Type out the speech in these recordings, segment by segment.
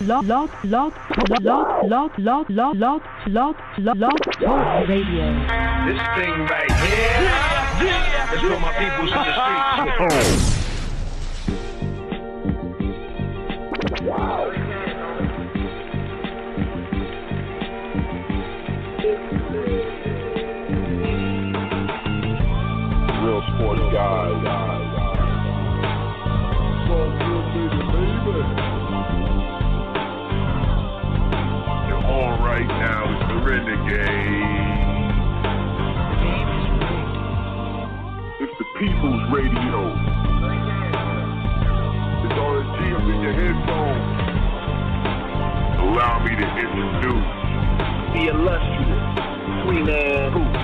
Talk Radio. This thing right here is for my peoples in the streets. Real sports guys. You're all right now. It's the Renegade. It's the People's Radio. It's RSG up in your headphones. Allow me to introduce The illustrious Queen Anne Hoop.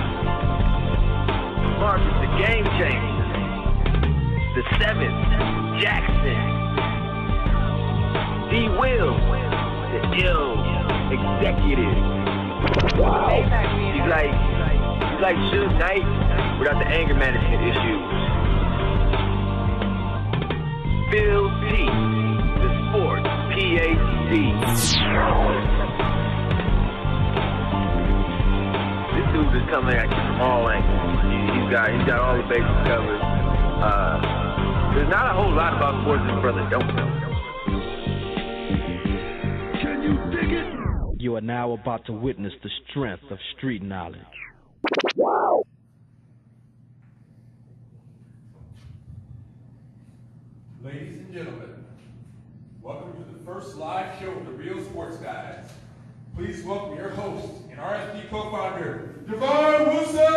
Marcus the Game Changer. The Seventh Jackson. D. Wils, the ill executive. Wow. He's like Suge Knight without the anger management issues. Phil T, the sports PhD. This dude is coming at you from all angles. He's got all the bases covered. There's not a whole lot about sports this brother don't know. Can you dig it? You are now about to witness the strength of street knowledge. Wow. Ladies and gentlemen, welcome to the first live show of the Real Sports Guys. Please welcome your host and RSG co-founder, Devon Wilson!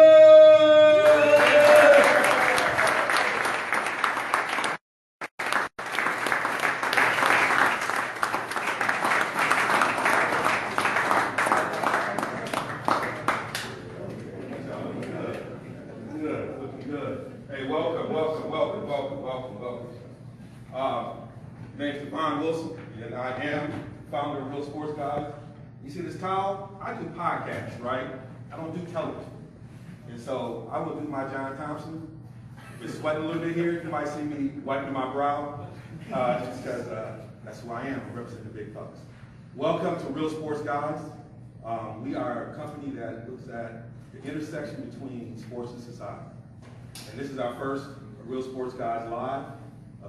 My name's Devon Wilson, and I am founder of Real Sports Guys. You see this towel? I do podcasts, right? I don't do television. And so I will do my John Thompson. If it's sweating a little bit here, you might see me wiping my brow, just because that's who I am. I represent the big bucks. Welcome to Real Sports Guys. We are a company that looks at the intersection between sports and society. And this is our first Real Sports Guys Live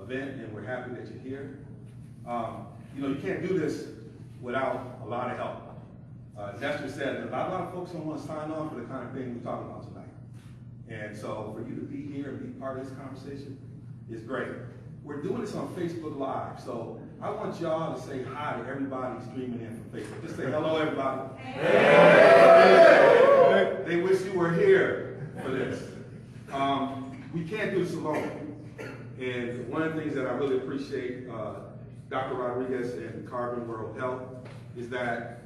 event, and we're happy that you're here. You can't do this without a lot of help. As Esther said, a lot of folks don't want to sign on for the kind of thing we're talking about tonight. And so for you to be here and be part of this conversation is great. We're doing this on Facebook Live, so I want y'all to say hi to everybody streaming in from Facebook. Just say hello, everybody. Hey. They wish you were here for this. We can't do this alone. And one of the things that I really appreciate Dr. Rodriguez and Carbon World Health is that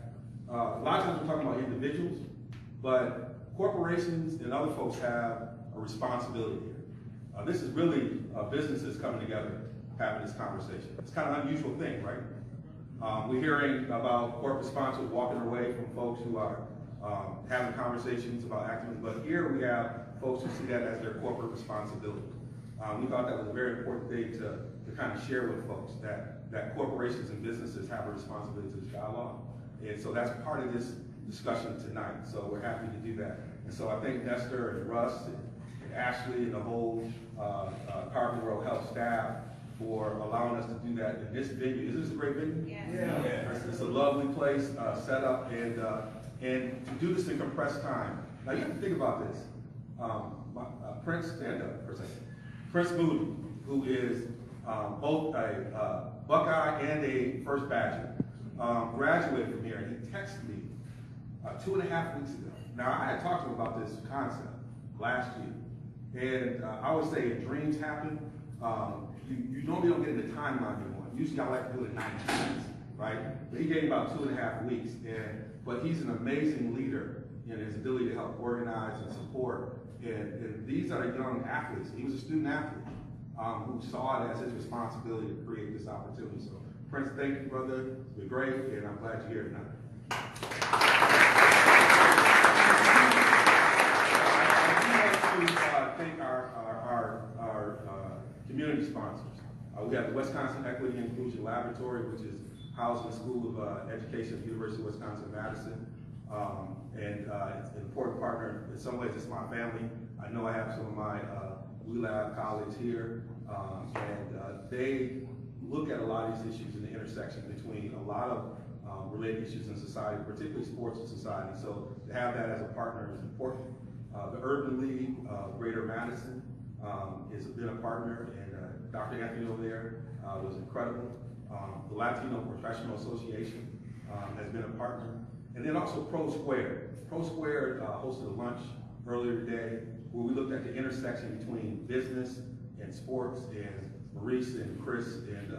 a lot of times we're talking about individuals, but corporations and other folks have a responsibility here. This is really businesses coming together, having this conversation. It's kind of an unusual thing, right? We're hearing about corporate sponsors walking away from folks who are having conversations about activism, but here we have folks who see that as their corporate responsibility. We thought that was a very important thing to kind of share with folks, that corporations and businesses have a responsibility to this dialogue. And so that's part of this discussion tonight. So we're happy to do that. And so I thank Nestor and Russ and Ashley and the whole Carbon World Health staff for allowing us to do that in this venue. Is this a great venue? Yeah. It's a lovely place set up, and to do this in compressed time. Now you have to think about this. Prince, stand up for a second. Prince Moody, who is both a Buckeye and a First Badger, graduated from here, and he texted me 2.5 weeks ago. Now, I had talked to him about this concept last year, and I always say if dreams happen, you normally don't get in the timeline you want. Usually I like to do it in 90 minutes, right? But he gave me about 2.5 weeks, but he's an amazing leader in his ability to help organize and support. And these are young athletes. He was a student athlete who saw it as his responsibility to create this opportunity. So, Prince, thank you, brother. It's been great, and I'm glad you're here tonight. I'd like to thank our community sponsors. We have the Wisconsin Equity and Inclusion Laboratory, which is housed in the School of Education at the University of Wisconsin-Madison. It's an important partner. In some ways, it's my family. I know I have some of my Wils colleagues here, and they look at a lot of these issues in the intersection between a lot of related issues in society, particularly sports and society. So to have that as a partner is important. The Urban League, Greater Madison, has been a partner, and Dr. Anthony over there was incredible. The Latino Professional Association has been a partner. And then also Pro Square. Pro Square hosted a lunch earlier today where we looked at the intersection between business and sports, and Maurice and Chris and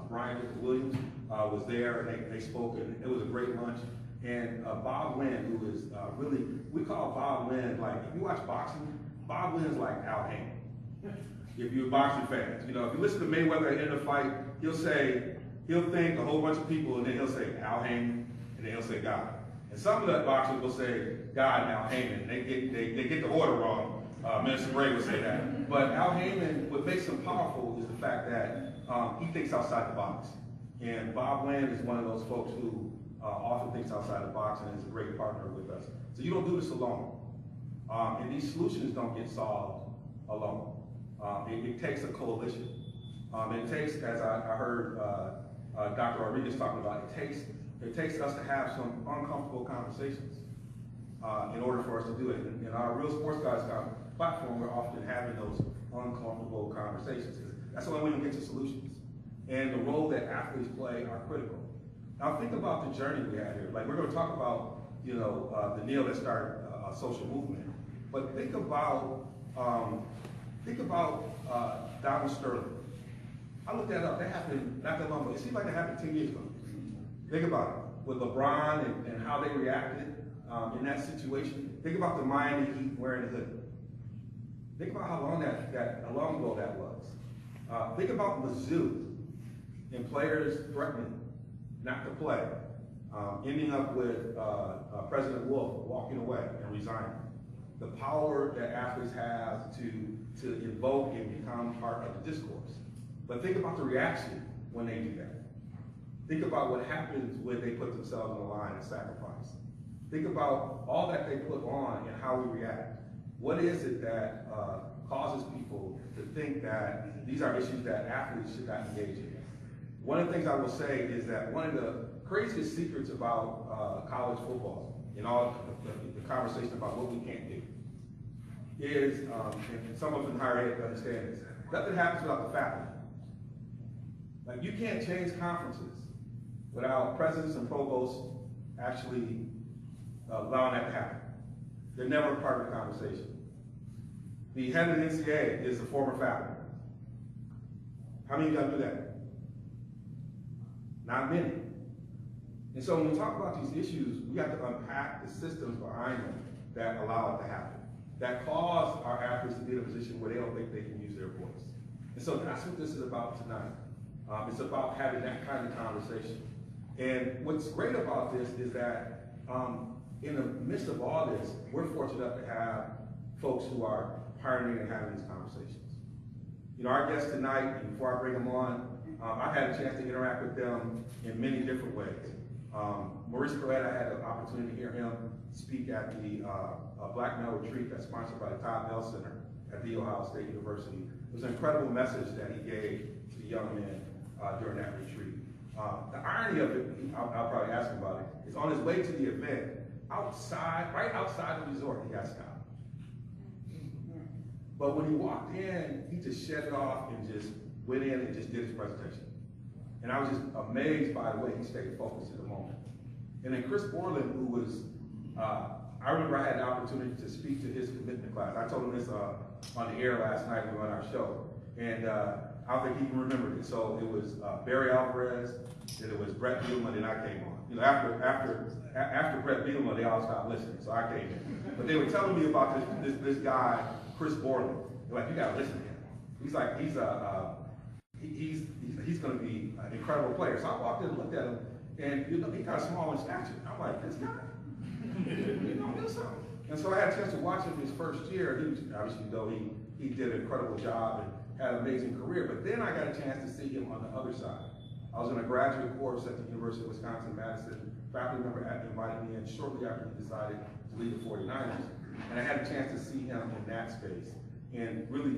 Brian Williams was there, and they spoke, and it was a great lunch. And Bob Wynn, who is really, we call Bob Wynn, like, if you watch boxing, Bob Wynn is like Al Haymon. If you're a boxing fan, you know, if you listen to Mayweather at the end of the fight, he'll thank a whole bunch of people, and then he'll say Al Haymon, and then he'll say God. And some of the boxers will say God and Al Haymon. They get the order wrong. Minister Bray would say that. But Al Haymon, what makes him powerful is the fact that he thinks outside the box. And Bob Wynn is one of those folks who often thinks outside the box and is a great partner with us. So you don't do this alone. And these solutions don't get solved alone. It takes a coalition. It takes, as I heard Dr. Rodriguez talking about, it takes us to have some uncomfortable conversations in order for us to do it. In our Real Sports Guys platform, we're often having those uncomfortable conversations. That's the only way we get to solutions. And the role that athletes play are critical. Now think about the journey we had here. Like, we're going to talk about, you know, the Neil that started a social movement. But think about Donald Sterling. I looked that up. That happened not that long ago. It seems like it happened 10 years ago. Think about it. With LeBron and how they reacted in that situation. Think about the Miami Heat wearing the hood. Think about how long ago that was. Think about Mizzou and players threatening not to play, ending up with President Wolf walking away and resigning. The power that athletes have to invoke and become part of the discourse. But think about the reaction when they do that. Think about what happens when they put themselves on the line and sacrifice. Think about all that they put on and how we react. What is it that causes people to think that these are issues that athletes should not engage in? One of the things I will say is that one of the craziest secrets about college football, in all the conversation about what we can't do, is, and some of us in higher ed understand this, nothing happens without the faculty. Like, you can't change conferences without presidents and provosts actually allowing that to happen. They're never part of the conversation. The head of the NCAA is a former faculty. How many of y'all do that? Not many. And so when we talk about these issues, we have to unpack the systems behind them that allow it to happen, that cause our athletes to be in a position where they don't think they can use their voice. And so that's what this is about tonight. It's about having that kind of conversation. And what's great about this is that in the midst of all this, we're fortunate to have folks who are pioneering and having these conversations. You know, our guests tonight, and before I bring them on, I've had a chance to interact with them in many different ways. Maurice Corrett, I had the opportunity to hear him speak at the Black Male Retreat that's sponsored by the Todd Bell Center at The Ohio State University. It was an incredible message that he gave to the young men during that retreat. The irony of it, I'll probably ask him about it, is on his way to the event, right outside the resort, he got stopped. But when he walked in, he just shed it off and just went in and just did his presentation. And I was just amazed by the way he stayed focused in the moment. And then Chris Borland, who was, I remember I had the opportunity to speak to his commitment class. I told him this on the air last night when we were on our show. And I don't think he even remembered it. So it was Barry Alvarez, then it was Brett Bielema, then I came on. You know, after Brett Bielema, they all stopped listening, so I came in. But they were telling me about this guy, Chris Borland. They're like, you gotta listen to him. He's like, he's going to be an incredible player. So I walked in and looked at him, and you know, he got small in stature. I'm like, this guy, you know, do something. And so I had a chance to watch him his first year. He was, obviously, though he did an incredible job and had an amazing career. But then I got a chance to see him on the other side. I was in a graduate course at the University of Wisconsin-Madison. Faculty member invited me in shortly after he decided to leave the 49ers. And I had a chance to see him in that space and really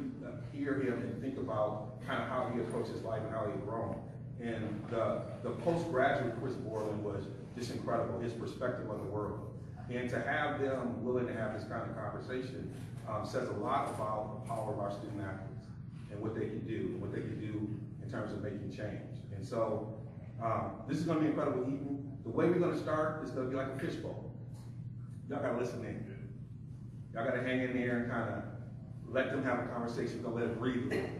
hear him and think about kind of how he approached his life and how he had grown. And the postgraduate Chris Borland was just incredible, his perspective of the world. And to have them willing to have this kind of conversation says a lot about the power of our student athletes and what they can do, and what they can do in terms of making change. And so this is going to be incredible evening. The way we're going to start is going to be like a fishbowl. Y'all got to listen in. Y'all got to hang in there and kind of let them have a conversation. Don't let it breathe a little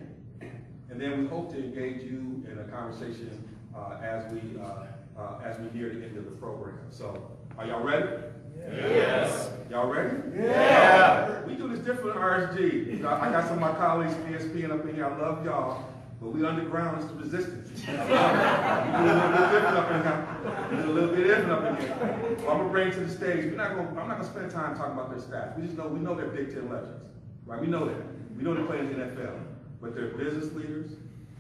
bit. And then we hope to engage you in a conversation as we near the end of the program. So, are y'all ready? Yes. Y'all ready? Yeah. We do this different RSG. I got some of my colleagues from ESPN up in here. I love y'all, but we underground. It's the resistance. We do a little bit different up in here. Well, I'm gonna bring to the stage. I'm not gonna spend time talking about their stats. We know they're Big Ten legends, right? We know that. We know they play in the NFL, but they're business leaders,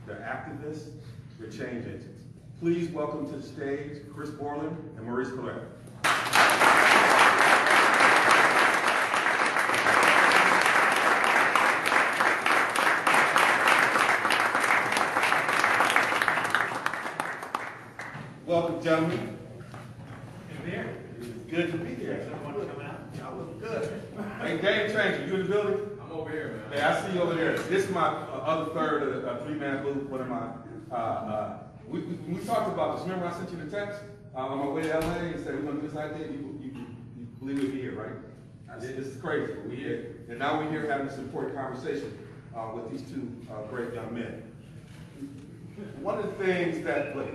they're activists, they're change agents. Please welcome to the stage Chris Borland and Maurice Calera. Welcome, gentlemen. Good to be here. It's good to be here. Y'all look good. Hey, game changer, you in the building? I'm over here, man. Hey, I see you over there. This is my other third of a three-man booth. One of my, we talked about this. Remember I sent you the text on my way to LA and said we're gonna do this idea. You believe we'd be here, right? This is crazy. We're here, and now we're here having this important conversation with these two great young men. One of the things that look.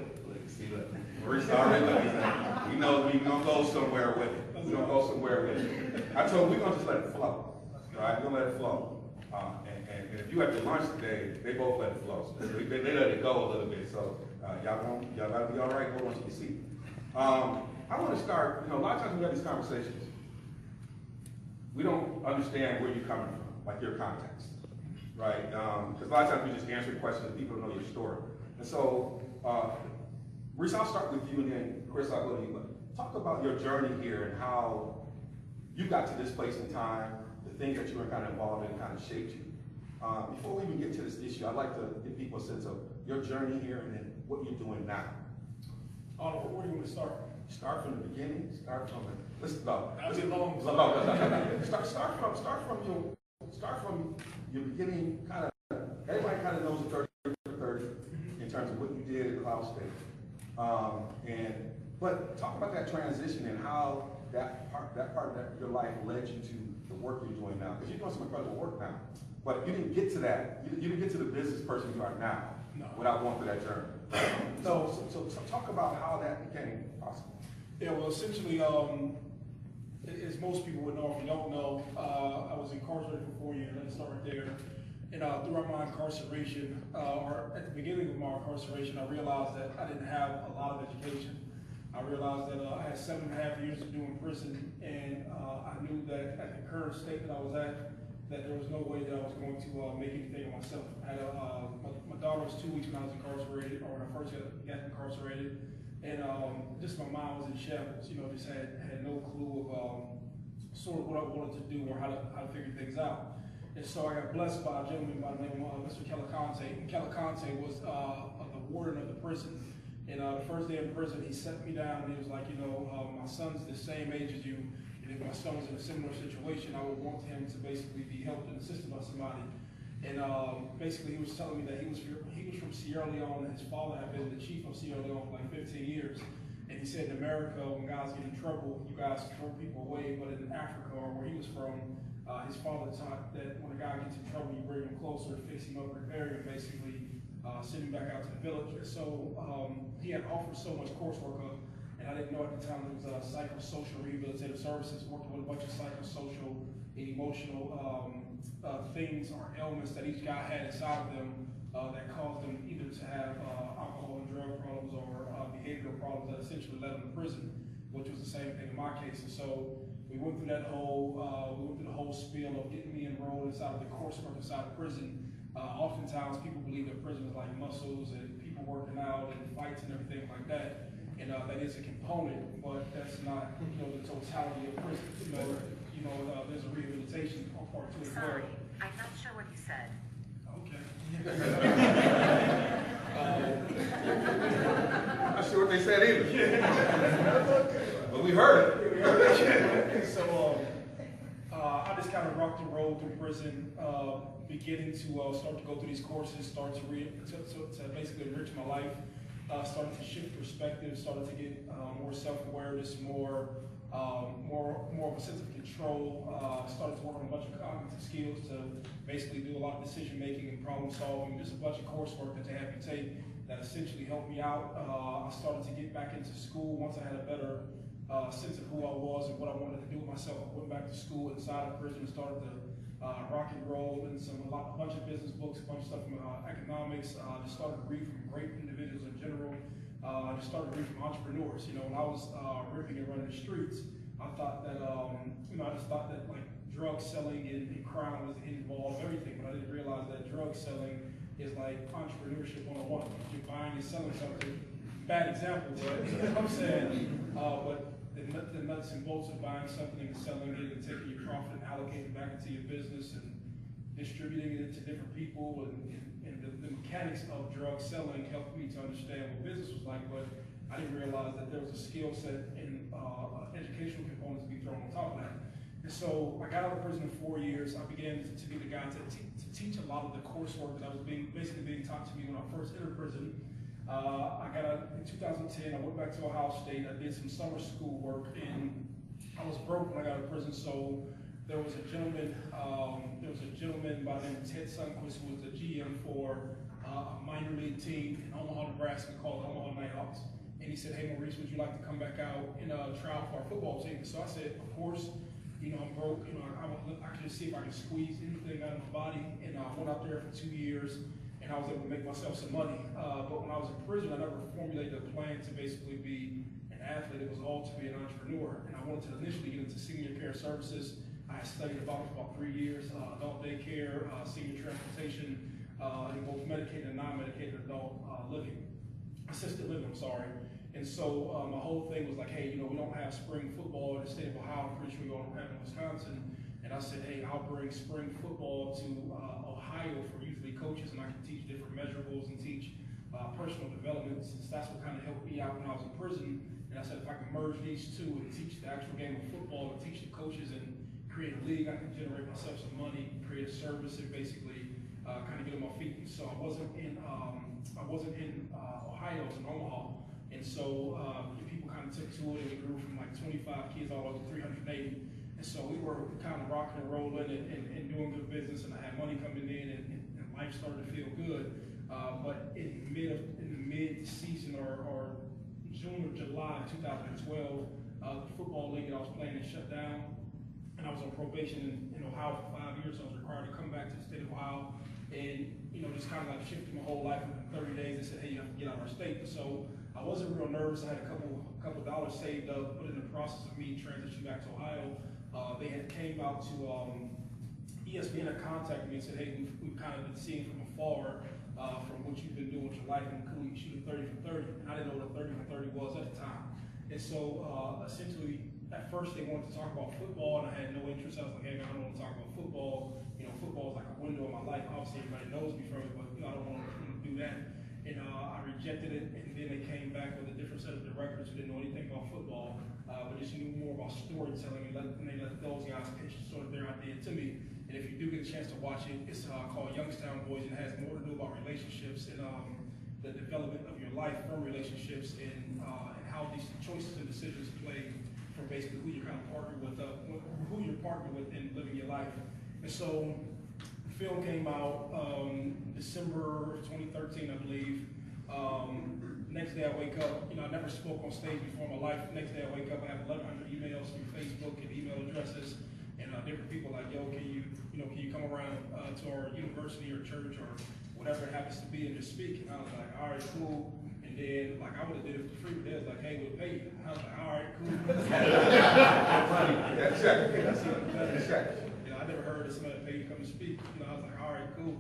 Maurice already looking. He knows we're gonna go somewhere with it. We're gonna go somewhere with it. I told him we're gonna just let it flow. Right? We're gonna let it flow. And if you had to lunch today, they both let it flow. So they let it go a little bit. So y'all gotta be all right. Hold on to your seat. I want to start. A lot of times we have these conversations. We don't understand where you're coming from, like your context, right? Because a lot of times we just answer questions and people don't know your story. And so. Maurice, I'll start with you, and then Chris, I'll go to you. But talk about your journey here and how you got to this place in time, the things that you were kind of involved in kind of shaped you. Before we even get to this issue, I'd like to give people a sense of your journey here and then what you're doing now. Where do you want to start? Start from the beginning. Start from your beginning. Kind of everybody kind of knows the 30 for 30 in terms of what you did at Cloud State. But talk about that transition and how that part of your life led you to the work you're doing now. Because you're doing some incredible work now. But you didn't get to that. You didn't get to the business person you are now without going through that journey. So talk about how that became possible. Yeah, well, essentially, as most people would know, if you don't know, I was incarcerated for 4 years. Let's start right there. And throughout my incarceration, or at the beginning of my incarceration, I realized that I didn't have a lot of education. I realized that I had 7.5 years to do in prison, and I knew that at the current state that I was at, that there was no way that I was going to make anything of myself. I had my daughter was 2 weeks when I was incarcerated, or when I first got incarcerated, and just my mind was in shambles. Just had no clue of sort of what I wanted to do or how to figure things out. And so I got blessed by a gentleman by the name of Mr. Calicante. And Calicante was the warden of the prison. And the first day in prison, he sat me down and he was like, my son's the same age as you. And if my son was in a similar situation, I would want him to basically be helped and assisted by somebody. And basically, he was telling me that he was from Sierra Leone, and his father had been the chief of Sierra Leone for like 15 years. And he said in America, when guys get in trouble, you guys throw people away. But in Africa, or where he was from, his father taught that when a guy gets in trouble, you bring him closer, fix him up, prepare him, basically send him back out to the village. So he had offered so much coursework up, and I didn't know at the time it was psychosocial rehabilitative services, working with a bunch of psychosocial and emotional things or ailments that each guy had inside of them that caused them either to have alcohol and drug problems or behavioral problems that essentially led them to prison, which was the same thing in my case. And so we went through the whole spiel of getting me enrolled inside of the coursework inside of prison. Oftentimes people believe that prison is like muscles and people working out and fights and everything like that. And that is a component, but that's not, the totality of prison. There's a rehabilitation part to it. Sorry, I'm not sure what you said. Okay. I'm not sure what they said either. But we heard it. So I just kind of rocked and rolled through prison, beginning to start to go through these courses, start to basically enrich my life, started to shift perspective, started to get more self-awareness, more of a sense of control, started to work on a bunch of cognitive skills to basically do a lot of decision making and problem solving, just a bunch of coursework that they had me take that essentially helped me out. I started to get back into school once I had a better sense of who I was and what I wanted to do with myself. I went back to school inside of prison and started to rock and roll and a bunch of business books, a bunch of stuff from economics. Just started to read from great individuals in general. Just started to read from entrepreneurs. When I was ripping and running the streets, I thought that I just thought that like drug selling and crime was the end all of everything, but I didn't realize that drug selling is like entrepreneurship 101. You're buying and selling something. Bad example, but you know what I'm saying. But the nuts and bolts of buying something and selling it and taking your profit and allocating it back into your business and distributing it to different people and the mechanics of drug selling helped me to understand what business was like, but I didn't realize that there was a skill set and educational components to be thrown on top of that. And so I got out of prison in 4 years. I began to be the guy to teach a lot of the coursework that I was basically being taught to me when I first entered prison. I got out in 2010. I went back to Ohio State. I did some summer school work, and I was broke when I got out of prison. So there was a gentleman by the name of Ted Sunquist, who was the GM for a minor league team in Omaha, Nebraska, called the Omaha Nighthawks. And he said, "Hey, Maurice, would you like to come back out and try out for our football team?" So I said, "Of course. I'm broke. I could just see if I could squeeze anything out of my body." And I went out there for 2 years. And I was able to make myself some money. But when I was in prison, I never formulated a plan to basically be an athlete. It was all to be an entrepreneur. And I wanted to initially get into senior care services. I studied about 3 years, adult daycare, senior transportation, in both medicated and non-medicated adult assisted living, I'm sorry. And so my whole thing was like, hey, we don't have spring football in the state of Ohio. I'm pretty sure we don't have it in Wisconsin. And I said, hey, I'll bring spring football to Ohio for youth league coaches, and I can teach different measurables and teach personal development, since that's what kind of helped me out when I was in prison. And I said, if I can merge these two and teach the actual game of football and teach the coaches and create a league, I can generate myself some money, create a service, and basically kind of get on my feet. And so I wasn't in Ohio, I was in Omaha. And so people kind of took to it, and we grew from like 25 kids all over 380. And so we were kind of rocking and rolling and doing good business, and I had money coming in, and life started to feel good. But in the mid-season or June or July of 2012, the football league that I was playing in shut down, and I was on probation in Ohio for 5 years, so I was required to come back to the state of Ohio, and just kind of like shifted my whole life. In 30 days, they said, hey, you have to get out of our state. So I wasn't real nervous. I had a couple dollars saved up, put in the process of me transitioning back to Ohio. They had came out to ESPN had contacted me and said, hey, we've kind of been seeing from afar from what you've been doing with your life, including shooting 30 for 30. And I didn't know what a 30 for 30 was at the time. And so essentially, at first they wanted to talk about football, and I had no interest. I was like, hey, man, I don't want to talk about football. Football is like a window in my life. Obviously, everybody knows me from it, but I don't want to do that. And I rejected it, and then they came back with a different set of directors who didn't know anything about football, but just knew more about storytelling, and they let those guys pitch sort of their idea to me. And if you do get a chance to watch it, it's called Youngstown Boys, and it has more to do about relationships and the development of your life from relationships, and how these choices and decisions play from basically who you're kind of partnered with, in living your life. And so the film came out December 2013, I believe. Next day I wake up, I never spoke on stage before in my life. Next day I wake up, I have 1,100 emails through Facebook and email addresses, and different people like, yo, can you come around to our university or church or whatever it happens to be and just speak? And I was like, all right, cool. And then, like, I would have did it for free, but they was like, hey, we'll pay you. And I was like, all right, cool. That's check. I never heard of somebody pay you to come and speak. I was like, all right, cool.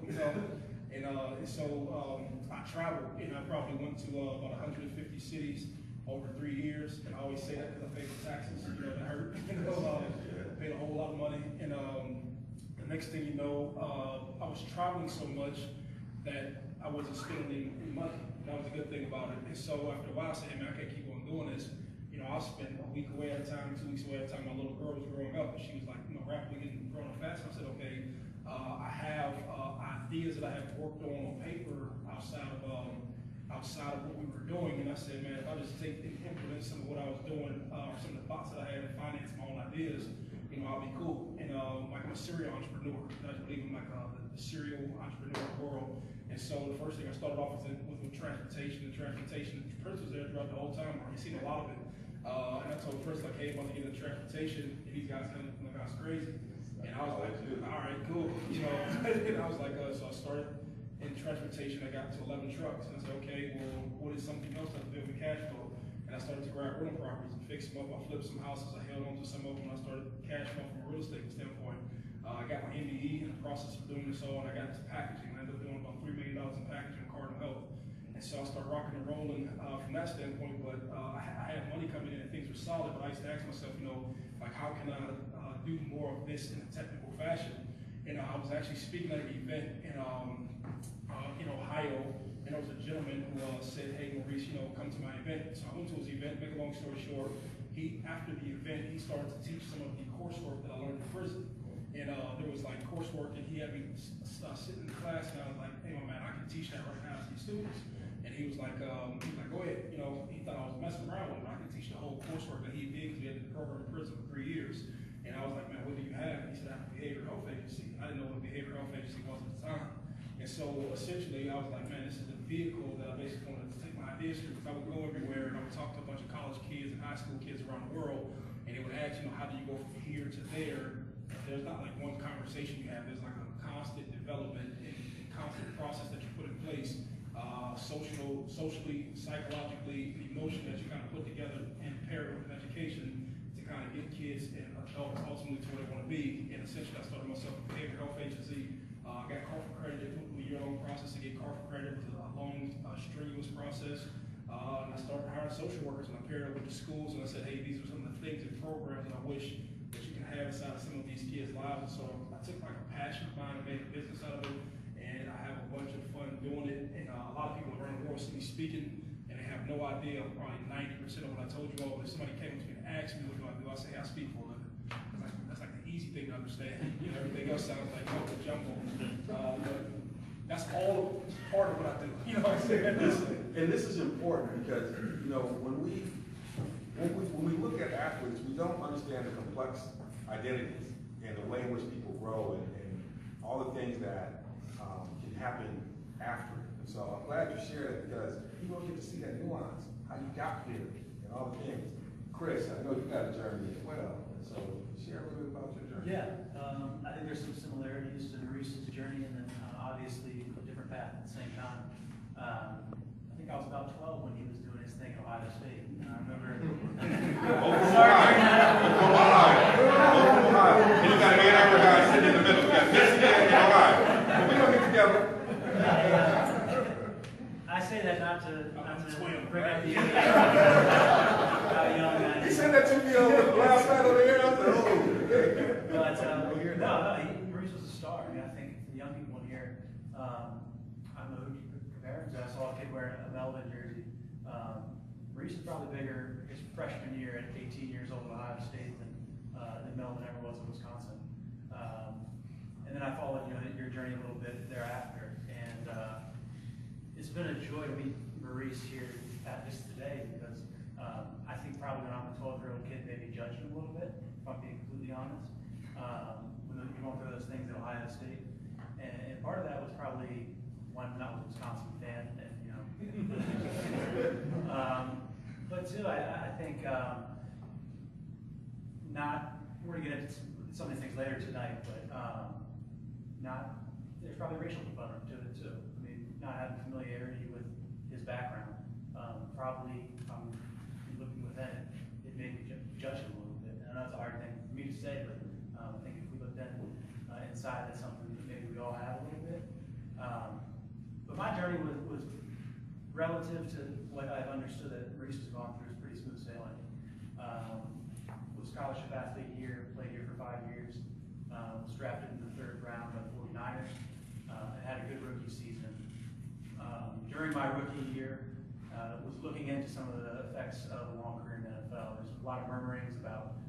And so I traveled, and I probably went to about 150 cities over 3 years, and I always say that because I paid the taxes, you know, that hurt. Paid a whole lot of money, and the next thing you know, I was traveling so much that I wasn't spending any money. That was a good thing about it. And so after a while, I said, hey man, I can't keep on doing this. You know, I'll spend a week away at a time, 2 weeks away at a time. My little girl was growing up, and she was like, you know, rapidly getting grown up fast. So I said, okay, I have ideas that I have worked on paper outside of what we were doing. And I said, man, if I just take and implement some of what I was doing, or some of the thoughts that I had in finance, my own ideas, you know, I'll be cool. And like I'm a serial entrepreneur. I believe in like the serial entrepreneur world. And so the first thing I started off with transportation. The transportation Prince was there throughout the whole time. I've already seen a lot of it. And I told Prince, like, hey, I want to get into transportation. And these guys kind of look like I was crazy. And I was like, all right, cool. You know, and I was like, so I started in transportation. I got to 11 trucks. And I said, okay, well, what is something else that build the cash flow? And I started to grab rental properties and fix them up. I flipped some houses. I held on to some of them. And I started cash flow from a real estate standpoint. I got my MBE in the process of doing this all, and I got into packaging. I ended up doing about $3 million in packaging and Cardinal Health. And so I started rocking and rolling from that standpoint, but I had money coming in and things were solid, but I used to ask myself, you know, like how can I do more of this in a technical fashion? And I was actually speaking at an event in Ohio, and there was a gentleman who said, hey Maurice, you know, come to my event. So I went to his event, make a long story short, after the event, he started to teach some of the coursework that I learned in prison. And there was like coursework, and he had me sitting in the class, and I was like, hey, man, I can teach that right now to these students. And he was like, go ahead. You know, he thought I was messing around with him. I can teach the whole coursework that he did because he had the program in prison for 3 years. And I was like, man, what do you have? And he said, I have a behavioral health agency. I didn't know what a behavioral health agency was at the time. And so essentially, I was like, man, this is the vehicle that I basically wanted to take my ideas through, because I would go everywhere and I would talk to a bunch of college kids and high school kids around the world, and they would ask, you know, how do you go from here to there? There's not like one conversation you have. There's like a constant development and constant process that you put in place, socially, psychologically, emotion that you kind of put together and pair it with an education to kind of get kids and adults ultimately to where they want to be. And essentially, I started myself a behavioral health agency. I got CARFA accredited. It took me a year-long process to get CARFA accredited. It was a long, strenuous process. And I started hiring social workers, and I paired up with the schools, and I said, hey, these are some of the things and programs that I wish that you can have inside of some of these kids' lives. And so I took like a passion of mine and made a business out of it, and I have a bunch of fun doing it. And a lot of people around the world see me speaking, and they have no idea, probably 90% of what I told you all. But if somebody came to me and asked me what do, I say I speak for a living. That's like the easy thing to understand. You know, everything else sounds like a jumble. But that's all part of what I do. You know what I'm saying? And this is important because, you know, when we look at athletes, we don't understand the complex identities and the way in which people grow and all the things that can happen after. And so I'm glad you shared it because people don't get to see that nuance, how you got here and all the things. Chris, I know you got a journey as well. And so share a little bit about your journey. Yeah, I think there's some similarities to Maurice's journey and then obviously a different path at the same time. I think I was about 12 when he was doing his thing at Ohio State. And I remember. And you got an Ann Arbor guy sitting in the middle. You got Michigan and Ohio. But we don't get together. I say that not to bring up the young guys. He said that to me last night on the air. I said, oh, but Maurice was a star. I mean, I think the young people in here, I don't know who you compare him to. I saw a kid wearing a Melvin jersey. Maurice is probably bigger his freshman year at 18 years old at Ohio State than Melvin ever was at Wisconsin. And then I followed your journey a little bit thereafter. And it's been a joy to meet Maurice here at this today because I think probably when I'm a 12-year-old kid, maybe judged him a little bit, if I'm being completely honest. When you're going through those things at Ohio State. And part of that was probably one, not a Wisconsin fan, and but two, I think we're gonna get into some of these things later tonight, but there's probably racial component to it too. I mean, not having familiarity with his background, probably if I'm looking within it made me judge him a little bit. I know it's a hard thing for me to say, but I think if we looked inside, that's something that maybe we all have a little bit. But my journey was relative to what I've understood that Reese has gone through, is pretty smooth sailing. Was scholarship athlete here, played here for 5 years, was drafted in the 3rd round by the 49ers, and had a good rookie season. During my rookie year, was looking into some of the effects of a long career in the NFL. There's a lot of murmurings about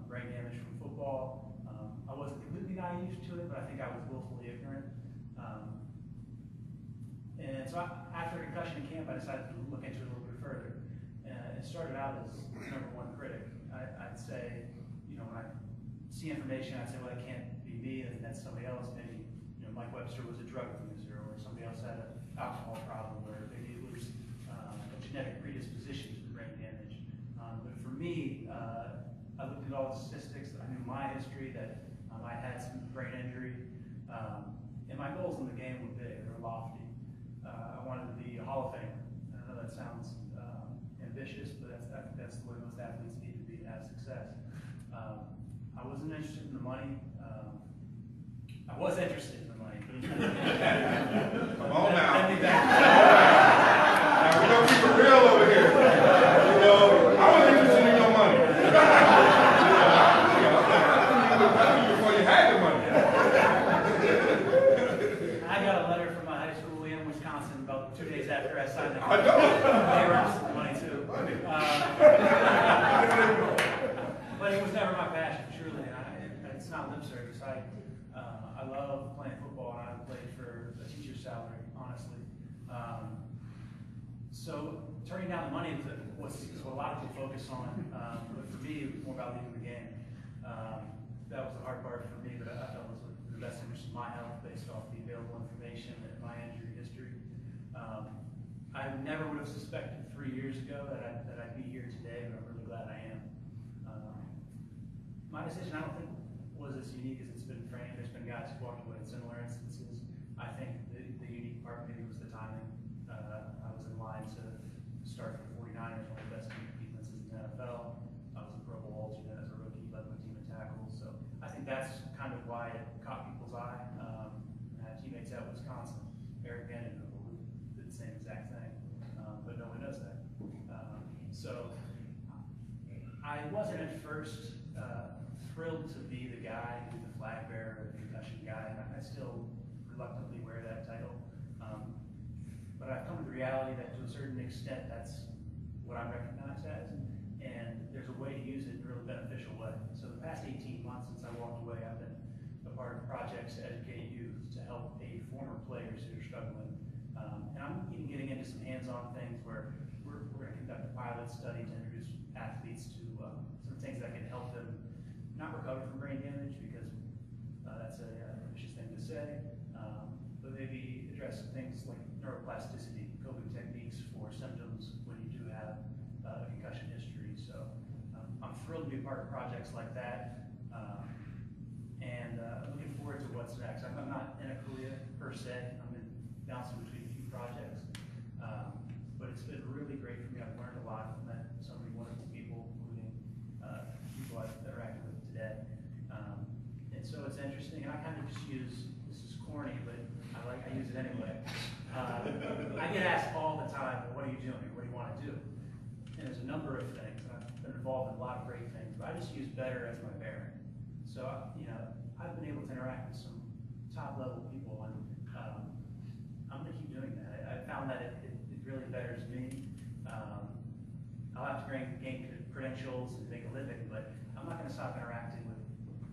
brain damage from football. I wasn't completely naive to it, but I think I was willfully ignorant. And so after concussion camp, I decided to look into it a little bit further. It started out as #1 critic. I'd say, you know, when I see information, I'd say, well, that can't be me, and that's somebody else. Maybe, you know, Mike Webster was a drug abuser, or somebody else had an alcohol problem, or maybe it was a genetic predisposition to brain damage. But for me, I looked at all the statistics. I knew my history, that I had some brain injury, and my goals in the game were big, they were lofty. I wanted to be a Hall of Famer. I know that sounds ambitious, but that's the way most athletes need to be to have success. I wasn't interested in the money. I was interested in the money. Come on now. Now we're gonna keep it real over here. You know, I was interested in your money. Before you had the money. I got a letter from my high school in Wisconsin about 2 days after I signed the I know. They were interested in the money too. But it was never my passion, truly. And it's not lip service. I love playing football, and I played for a teacher's salary, honestly. So turning down the money was what a lot of people focus on. But for me, it was more about leaving the game. That was the hard part for me, but I felt it was in the best interest of my health based off the available information and my injury history. I never would have suspected 3 years ago that I'd be here today, but I'm really glad I am. My decision, I don't think, was as unique as it's been framed. There's been guys who walked away in similar instances. I think the unique part maybe was the timing. I was in line to start for the 49ers, one of the best defenses in the NFL. I was a Pro Bowl alternate as a rookie, led my team in tackles. So I think that's kind of why it caught people's eye. I had teammates at Wisconsin, Eric Vandenheuvel, who did the same exact thing, but no one does that. So I wasn't at first thrilled to be the guy who's the flag bearer, the concussion guy, and I still reluctantly wear that title. But I've come to the reality that to a certain extent, that's what I'm recognized as, and there's a way to use it in a really beneficial way. So the past 18 months since I walked away, I've been a part of projects to educate youth, to help aid former players who are struggling. And I'm even getting into some hands-on things where we're going to conduct a pilot study to introduce athletes to some things that can help them not recover from brain damage, because that's a vicious thing to say, but maybe address some things like neuroplasticity, coping techniques for symptoms when you do have a concussion history. So I'm thrilled to be part of projects like that, and looking forward to what's next. I'm not in a career per se. I'm bouncing between a few projects, but it's been really great for me. I've learned a lot. I've met so many wonderful people, including people I've interacted with today. And so it's interesting, and I kind of just use, this is corny, but I use it anyway. I get asked all the time, well, what are you doing? What do you want to do? And there's a number of things. I've been involved in a lot of great things, but I just use better as my bearing. So, you know, I've been able to interact with some top-level people, and I'm going to keep doing that. I found that it really betters me. I'll have to gain credentials and make a living, but I'm not going to stop interacting with,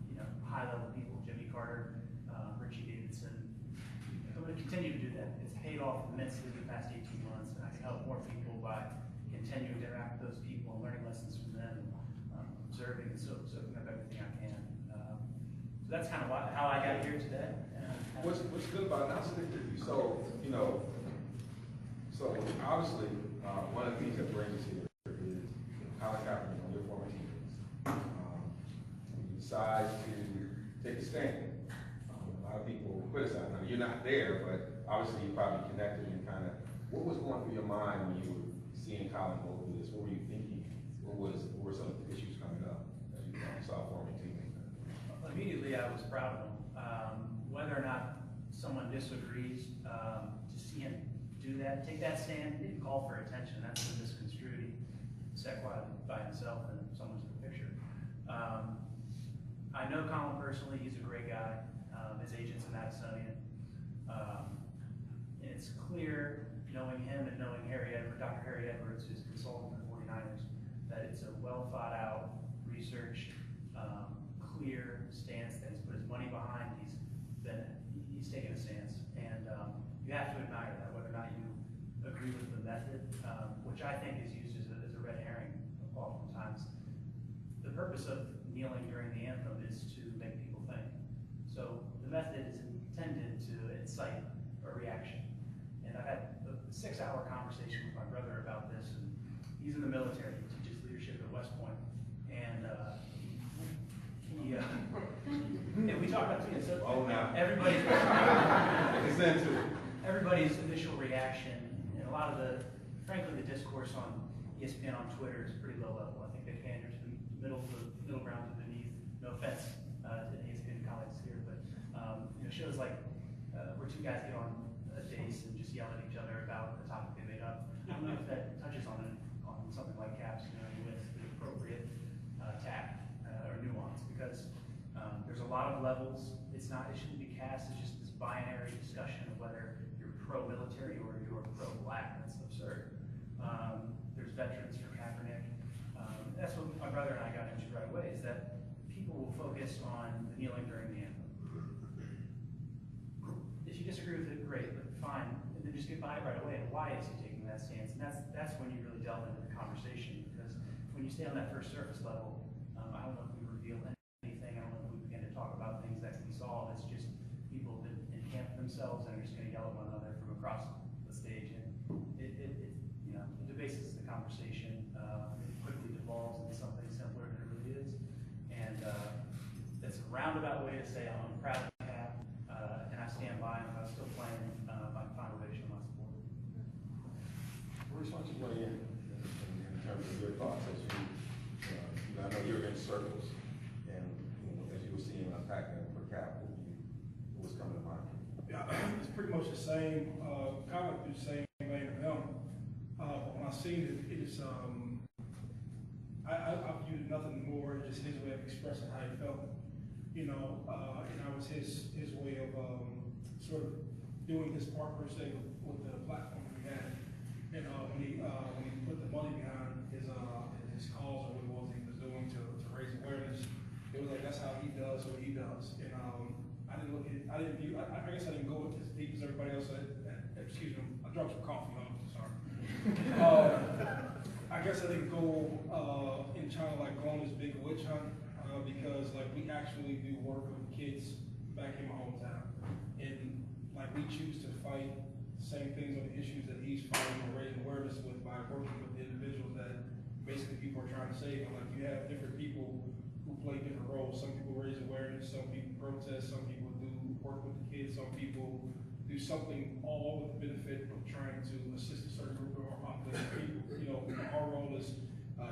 you know, high-level people, Jimmy Carter, Richie Davidson. I'm going to continue to do that. It's paid off immensely the past 18 months, and I can help more people by continuing to interact with those people and learning lessons from them, observing and soaking up everything I can. So that's kind of how I got here today. What's good about it, I'll stick with you. So, you know, so obviously, one of the things that brings us here is Colin Kaepernick, one of your former teammates. You decide to take a stand. A lot of people criticize. I mean, you're not there, but obviously you probably connected and kind of, what was going through your mind when you were seeing Colin go through this? What were you thinking? What were some of the issues coming up as you saw former teammates? Immediately, I was proud of him. Whether or not someone disagrees, to see him do do that, take that stand, and call for attention. That's been misconstrued. He sat quietly by himself and someone took a picture. I know Colin personally, he's a great guy. His agent's a Madisonian. And it's clear, knowing him and knowing Dr. Harry Edwards, who's a consultant for the 49ers, that it's a well thought out, researched, clear stance that he's put his money behind. He's taken a stance, and you have to admire that, whether or not you agree with the method, which I think is used as a red herring oftentimes. The purpose of kneeling during the anthem is to make people think. So the method is intended to incite a reaction. And I've had a 6-hour conversation with my brother about this, and he's in the military, he teaches leadership at West Point, and we talk about it. So everybody's initial reaction, and a lot of frankly, the discourse on ESPN on Twitter is pretty low level. I think they pander to the middle ground to beneath. No offense to ESPN colleagues here, but shows like where two guys get on a dais and just yell at each other about the topic they made up. I don't know if that touches on something like caps, with the appropriate tact or nuance, because there's a lot of levels. It shouldn't be cast as just this binary discussion of whether you're pro-military or you're pro-black. That's absurd. There's veterans for Kaepernick. That's what my brother and I got into right away, is that people will focus on the kneeling during the anthem. If you disagree with it, great, but fine. And then just get by right away. And why is he taking that stance? And that's when you really delve into the conversation, because when you stay on that first surface level, I don't know if we reveal anything. I don't know if we begin to talk about things that can be solved. It's just people that encamp themselves and are just going to yell at one another from across the stage. And it debases the conversation. It quickly devolves into something simpler than it really is. And it's a roundabout way to say I'm proud of the cap, and I stand by him. If I was still playing, I'd find a way to show my support. Bruce, why don't you weigh in terms of your thoughts as you, I know you're in circles, and as you were seeing unpacking for Cap, what was coming to mind? Yeah, it's pretty much the same, kind of the same vein of him. But when I seen it, I viewed nothing more just his way of expressing how he felt, and that was his way of sort of doing his part per se with the platform we had. And when he put the money behind his cause or what he was doing to raise awareness, it was like that's how he does what he does. And I guess I didn't go as deep as everybody else. Excuse me, I dropped some coffee on him, sorry. I guess I didn't go in China like going this big witch hunt because like we actually do work with kids back in my hometown, and like we choose to fight the same things on the issues that he's fighting or raising awareness with by working with the individuals that basically people are trying to save. And like you have different people who play different roles. Some people raise awareness, some people protest, some people do work with the kids, some people do something all with the benefit of trying to assist a certain group of people. Our role is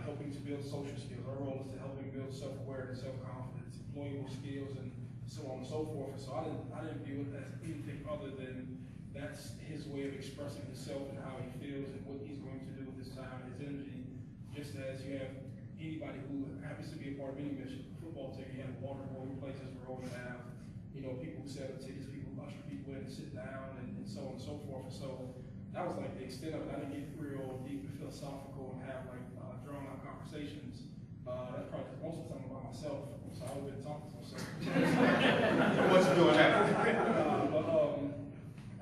helping to build social skills. Our role is to helping build self-awareness, self-confidence, employable skills, and so on and so forth. And so I didn't view it as anything other than that's his way of expressing himself and how he feels and what he's going to do with his time and his energy. Just as you have anybody who happens to be a part of any mission, football team, you have water boy who plays his role and have people who sell the tickets, people who usher people in and sit down, and so on and so forth. And so that was like the extent of it. I didn't get real deep and philosophical and have like drawn out conversations. That's probably most of the time about myself, so I would have been talking to myself. What's doing that? I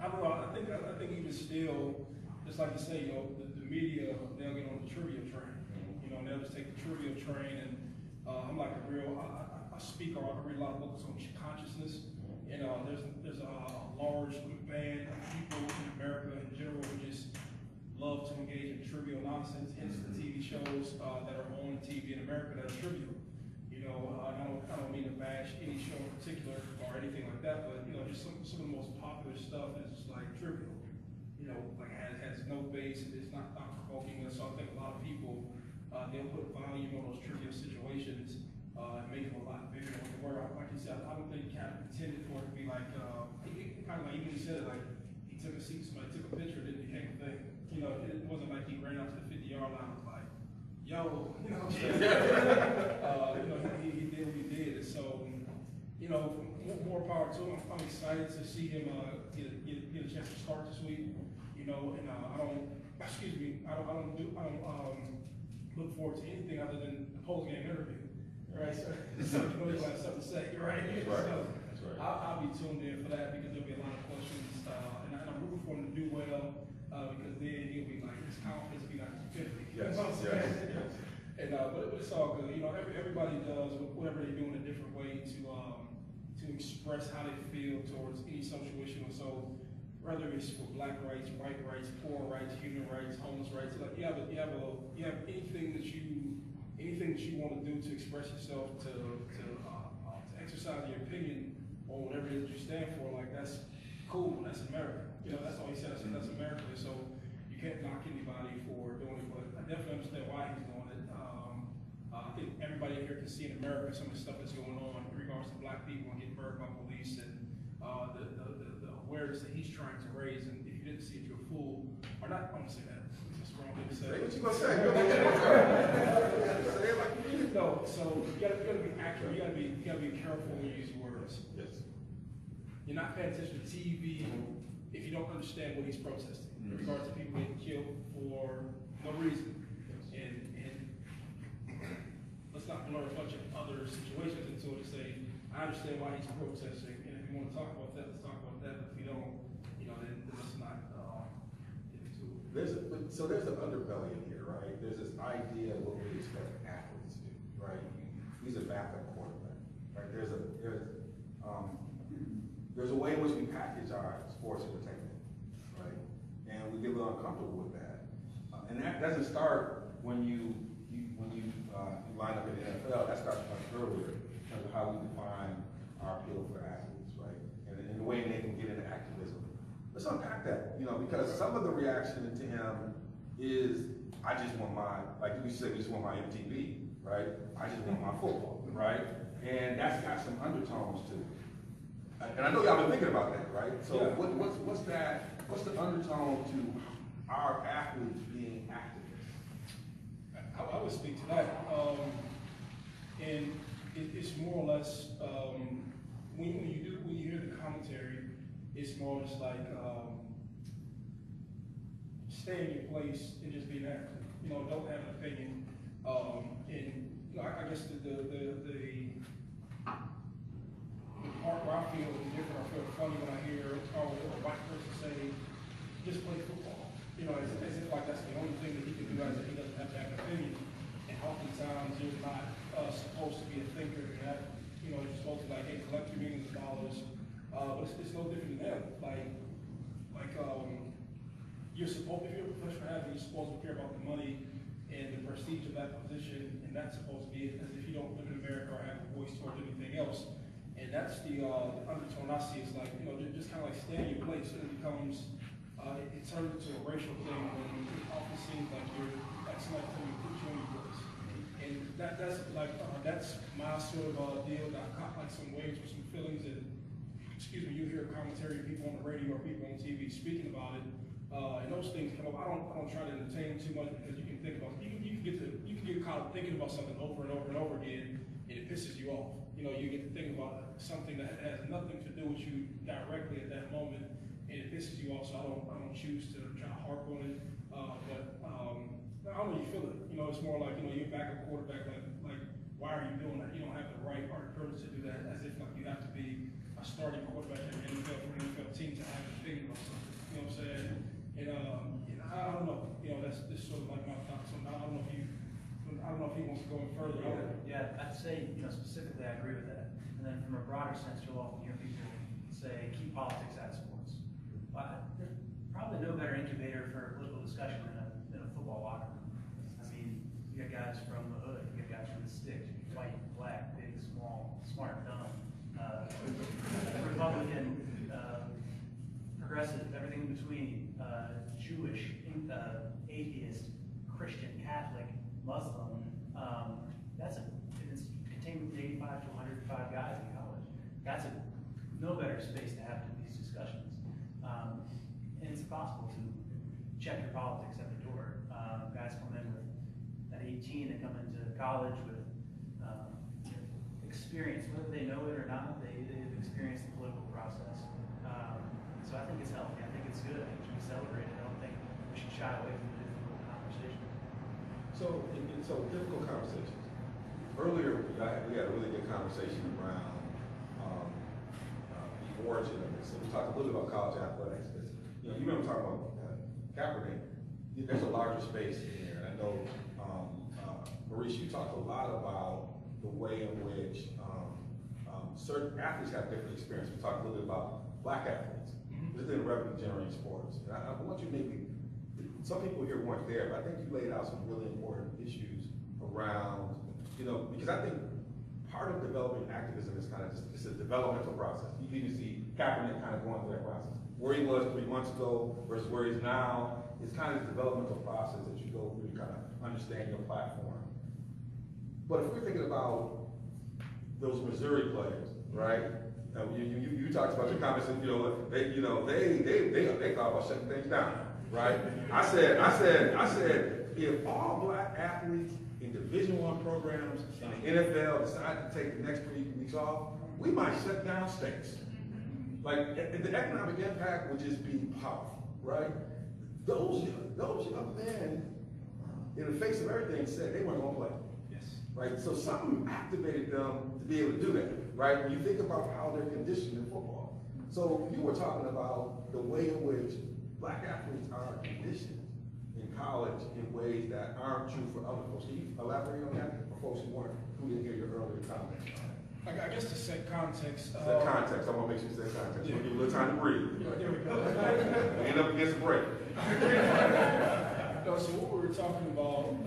don't know. I think even still, just like you say, the media, they'll get on the trivia train. They'll just take the trivia train, and I'm like a speaker. I read a lot of books on consciousness. There's a large band of people in America in general who just love to engage in trivial nonsense, hence the TV shows that are on TV in America that are trivial. I don't mean to bash any show in particular or anything like that, but just some of the most popular stuff is just like trivial. Like has no base, it's not thought-provoking. So I think a lot of people they'll put volume on those trivial situations and make them a lot bigger than what they were. Like you said, I don't think Cap intended for it to be like kind of like even he said, like he took a seat, somebody took a picture, didn't became a thing. You know, it wasn't like he ran out to the 50-yard line and was like, yo, you know what I'm saying? You know, he did what he did. And so, you know, more power to him. I'm excited to see him get a chance to start this week. You know, and I don't look forward to anything other than the post-game interview, right? So you know, he'll have something to say, right? That's right. So That's right. I'll be tuned in for that because there'll be a lot of questions, and I'm rooting for him to do well because then he'll be like, his confidence will be like 50. Yes, yes. And but it's all good. You know, everybody does whatever they do in a different way to express how they feel towards any social issue. And so, whether it's for black rights, white rights, poor rights, human rights, homeless rights, like you have anything that you want to do to express yourself, to exercise your opinion on whatever it is you stand for. Like that's cool. That's America. You know, that's all he said. That's America. So you can't knock anybody for doing it, but I definitely understand why he's doing it. I think everybody here can see in America some of the stuff that's going on in regards to black people and getting murdered by police and the awareness that he's trying to raise. And if you didn't see it, you're a fool. Or not, I'm gonna say that. That's the wrong thing to say. What you gonna say? No, so you gotta be accurate. You gotta be careful when you use your words. Yes. You're not paying attention to TV if you don't understand what he's protesting in regards to people getting killed for no reason. Let's not blur a bunch of other situations into it to say, I understand why he's protesting, and if you want to talk about that, let's talk about that. But if we don't, you know, then let's not get into it. So there's an underbelly in here, right? There's this idea of what we expect athletes to do, right? He's a backup quarterback, right? There's a way in which we package our sports entertainment, right? And we get a little uncomfortable with that. And that doesn't start when you line up in the NFL. That starts much earlier in terms of how we define our appeal for athletes, right? And the way they can get into activism. Let's unpack that, you know, because some of the reaction to him is, I just want my, like you said, we just want my MTV, right? I just want my football, right? And that's got some undertones to it. And I know y'all been thinking about that, right? So yeah. What's the undertone to our athletes being activists? I would speak to that, and it's more or less when you hear the commentary, it's more just like stay in your place and just be an actor. You know, don't have an opinion. And you know, I guess the part where I feel different, I feel funny when I hear a white person say, "Just play football." You know, as if like that's the only thing that he can do, as if he doesn't have to have an opinion. And oftentimes you're not supposed to be a thinker. You're not, you know, you're supposed to like, hey, collect your millions of dollars. But it's no different than them. You're supposed, if you're a professional athlete, you're supposed to care about the money and the prestige of that position, and that's supposed to be it. As if you don't live in America or have a voice towards anything else. And that's the undertone I see. It's like, you know, just kind of like stay in your place, and it becomes. It turns into a racial thing when it often seems like you're like somebody telling you to put you in your place. And that's my sort of deal. I caught like some waves with some feelings, and you hear commentary, people on the radio or people on TV speaking about it, and those things come up. I don't try to entertain too much because you can think about you can get caught up thinking about something over and over and over again, and it pisses you off. You know, you get to think about something that has nothing to do with you directly at that moment. And it pisses you off, so I don't choose to try to harp on it. But I don't know, you feel it. You know, it's more like, you know, you're back a quarterback, like why are you doing that? You don't have the right or the privilege to do that, as if like you have to be a starting quarterback in the NFL for an NFL team to have an opinion on something. You know what I'm saying? And I don't know. You know, that's sort of like my thoughts on that. I don't know if he wants to go in further. Yeah, I'd say, you know, specifically I agree with that. And then from a broader sense, you'll often hear people say keep politics out of sports. There's probably no better incubator for political discussion than a football locker room. I mean, you got guys from the hood, you got guys from the sticks, white, black, big, small, smart, dumb, Republican, progressive, everything in between, Jewish, atheist, Christian, Catholic, Muslim. It's contained with 85 to 105 guys in college. That's no better space to have these discussions. the door. Guys come in with, at 18, they come into college with experience, whether they know it or not, they've experienced the political process. So I think it's healthy. I think it's good. I think it should be celebrated. I don't think we should shy away from the difficult conversation. So difficult conversations. Earlier, we had a really good conversation around the origin of this. So we talked a little bit about college athletics. You remember talking about Kaepernick. There's a larger space in there. I know, Maurice, you talked a lot about the way in which certain athletes have different experience. We talked a little bit about black athletes, particularly in revenue-generating sports. And I want you maybe, some people here weren't there, but I think you laid out some really important issues around, because I think part of developing activism is kind of just, it's a developmental process. You need to see Kaepernick kind of going through that process. Where he was 3 months ago versus where he is now, it's kind of a developmental process that you go through to kind of understand your platform. But if we're thinking about those Missouri players, right? You talked about your comments, and they thought about shutting things down, right? I said, if all black athletes in Division I programs in the NFL decide to take the next 3 weeks off, we might shut down states. Like, the economic impact would just be powerful, right? Those young men, in the face of everything, said they weren't gonna play. Right, so something activated them to be able to do that, right? When you think about how they're conditioned in football. So you were talking about the way in which black athletes are conditioned in college in ways that aren't true for other folks. Can you elaborate on that for folks who didn't hear your earlier comments? I guess to set context. Set context, I want to make sure you set context. We'll give you a little time to breathe. There we go. We end up against a break. No, so what we were talking about,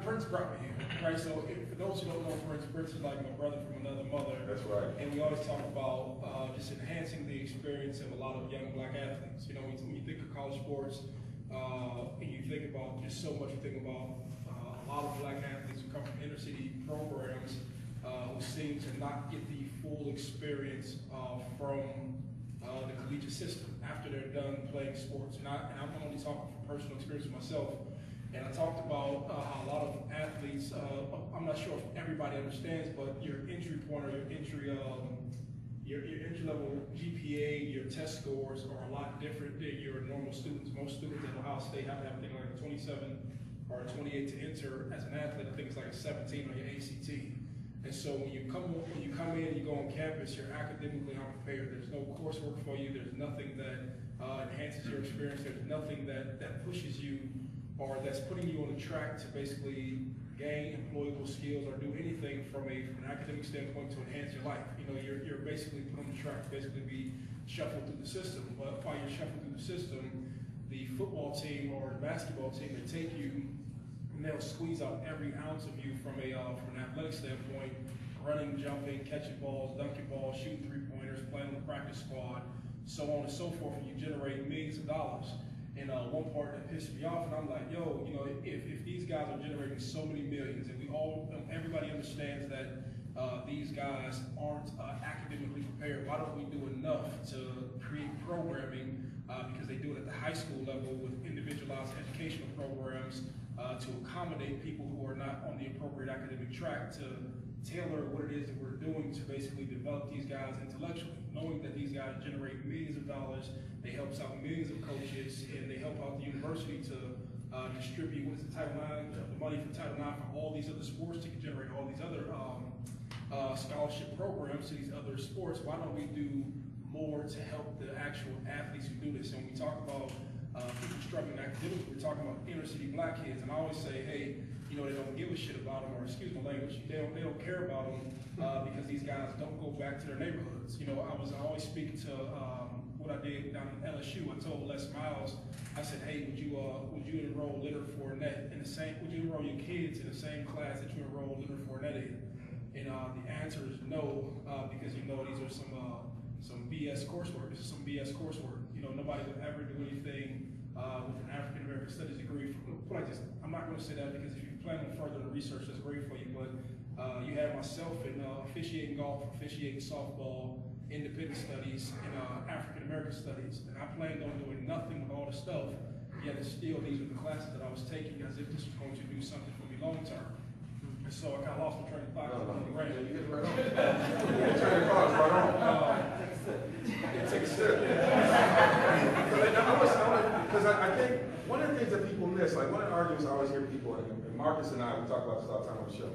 Prince brought me here, right? So for those who don't know Prince is like my brother from another mother. That's right. And we always talk about just enhancing the experience of a lot of young black athletes. When you think of college sports, and you think about just so much, you think about a lot of black athletes who come from inner city programs who seem to not get the full experience from the collegiate system after they're done playing sports. And I'm only talking from personal experience myself. And I talked about how a lot of athletes, I'm not sure if everybody understands, but your entry point or your entry level GPA, your test scores are a lot different than your normal students. Most students at Ohio State have to have like a 27 or a 28 to enter as an athlete. I think it's like a 17 on your ACT. And so when you come in, you go on campus, you're academically unprepared. There's no coursework for you. There's nothing that enhances your experience. There's nothing that pushes you or that's putting you on the track to basically gain employable skills or do anything from an academic standpoint to enhance your life. You're basically put on the track to basically be shuffled through the system. But while you're shuffled through the system, the football team or the basketball team that take you, and they'll squeeze out every ounce of you from an athletic standpoint, running, jumping, catching balls, dunking balls, shooting three-pointers, playing on the practice squad, so on and so forth, and you generate millions of dollars. And one part that pissed me off, and I'm like, if these guys are generating so many millions, and everybody understands that these guys aren't academically prepared, why don't we do enough to create programming, because they do it at the high school level with individualized educational programs to accommodate people who are not on the appropriate academic track, to tailor what it is that we're doing to basically develop these guys intellectually, knowing that these guys generate millions of dollars. They help out millions of coaches, and they help out the university to distribute Title IX, the money from Title IX for all these other sports to generate all these other scholarship programs to these other sports. Why don't we do more to help the actual athletes who do this? And when we talk about people struggling academically, we're talking about inner city black kids, and I always say, hey, they don't give a shit about them, or excuse my language, they don't care about them because these guys don't go back to their neighborhoods. I always speak to what I did down in LSU. I told Les Miles, I said, hey, would you enroll Leonard Fournette in the same? Would you enroll your kids in the same class that you enrolled Leonard Fournette in? And the answer is no, because these are some BS coursework. This is some BS coursework. Nobody would ever do anything with an African American Studies degree. Like this, I'm not going to say that because if you plan on further research, that's great for you. But you have myself in officiating golf, officiating softball, independent studies, and African American studies. And I planned on doing nothing with all the stuff, yet it's still, these are the classes that I was taking as if this was going to do something for me long term. And so I kind of lost my train of thought. You get right on. You turn your cars right on. Take a step. Because I think one of the things that people miss, like one of the arguments I always hear people, and Marcus and I, we talk about this all the time on the show,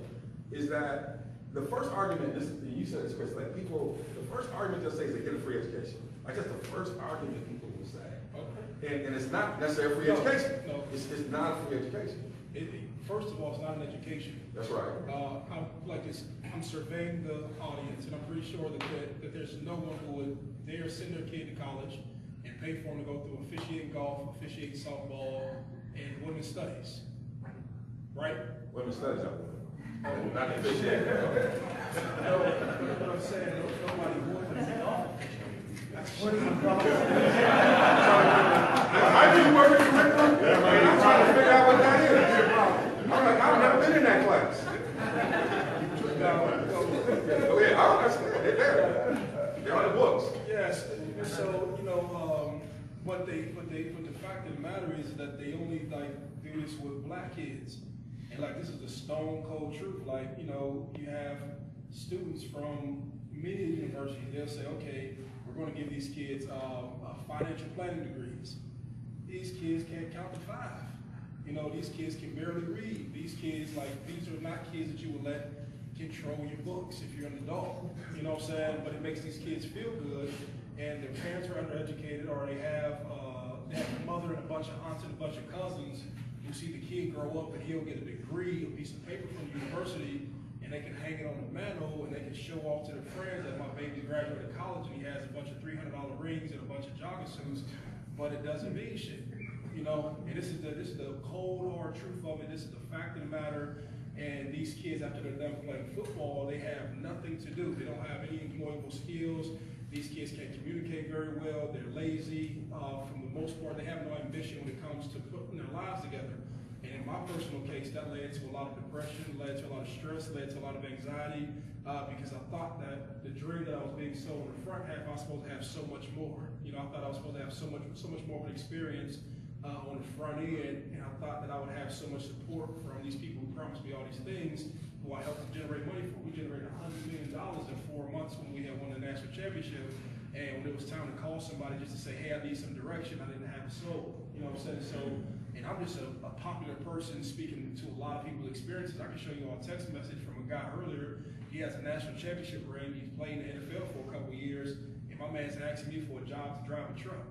is that the first argument, you said this, Chris, like people, the first argument they'll say is they get a free education. Like that's the first argument people will say. Okay. And it's not necessarily a free education. No. It's not a free education. First of all, it's not an education. That's right. I'm surveying the audience, and I'm pretty sure that there's no one who would dare send their kid to college and pay for them to go through officiating golf, officiating softball, and women's studies. Right? Women's studies, I would. Not officiating. No, what I'm saying, nobody would. What is the problem? I do work in curriculum, and I'm trying to figure out what that is. I'm like, I've never been in that class. Oh yeah, I understand. They're there. They're on the books. Yes. So but the fact of the matter is that they only do this with black kids, and this is the stone cold truth. You have students from many universities. They'll say, okay, we're going to give these kids financial planning degrees. These kids can't count to 5. These kids can barely read. These kids, these are not kids that you would let control your books if you're an adult. You know what I'm saying? But it makes these kids feel good, and their parents are undereducated, or they have a mother and a bunch of aunts and a bunch of cousins who see the kid grow up and he'll get a degree, a piece of paper from the university, and they can hang it on the mantle and they can show off to their friends that my baby graduated college and he has a bunch of $300 rings and a bunch of jogging suits, but it doesn't mean shit. And this is the cold hard truth of it. This is the fact of the matter. And these kids, after they're done playing football, they have nothing to do. They don't have any employable skills. These kids can't communicate very well. They're lazy. For the most part, they have no ambition when it comes to putting their lives together. And in my personal case, that led to a lot of depression, led to a lot of stress, led to a lot of anxiety, because I thought that the dream that I was being sold in the front half, I was supposed to have so much more. I thought I was supposed to have so much more of an experience on the front end, and I thought that I would have so much support from these people who promised me all these things, who I helped generate money for. We generated $100 million in 4 months when we had won the national championship, and when it was time to call somebody just to say, hey, I need some direction, I didn't have a soul. You know what I'm saying? So, and I'm just a popular person speaking to a lot of people's experiences. I can show you all a text message from a guy earlier. He has a national championship ring. He's played in the NFL for a couple of years, and my man's asking me for a job to drive a truck.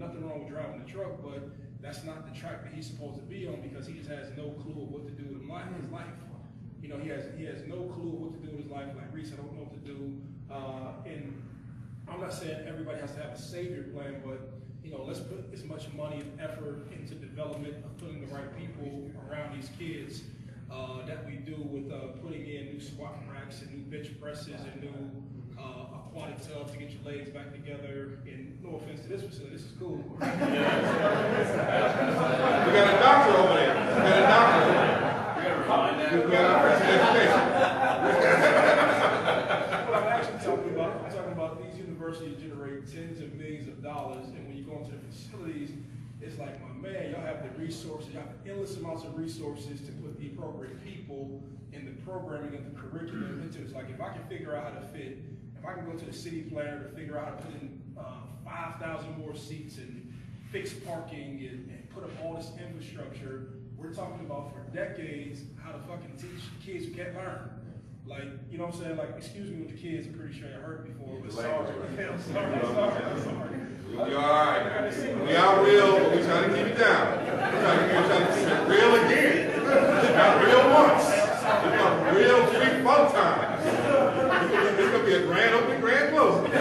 Nothing wrong with driving the truck, but that's not the track that he's supposed to be on because he just has no clue of what to do with his life. He has no clue of what to do with his life. Like Reese, I don't know what to do. And I'm not saying everybody has to have a savior plan, but let's put as much money and effort into development of putting the right people around these kids that we do with putting in new squat racks and new bench presses and new aquatic tubs to get your legs back together. And no offense to this facility, this is cool. We got a doctor over there. We got a doctor over there. We got a person education. What I'm actually talking about these universities generate tens of millions of dollars, and when you go into the facilities, it's like, my man, y'all have the resources, y'all have endless amounts of resources to put the appropriate people in the programming and the curriculum into it. It's like, if I can figure out how to fit, if I can go to the city planner to figure out how to put in 5,000 more seats and fix parking and put up all this infrastructure, we're talking about for decades how to fucking teach kids who can't learn. You know what I'm saying? Excuse me with the kids, I'm pretty sure I heard before, but sorry. I'm sorry. You'll be all right. We are real, but we're trying to keep it down. We're trying to keep it real again. Not real once. We're going to real 3-4 times. It's going to be a grand opening, grand closing.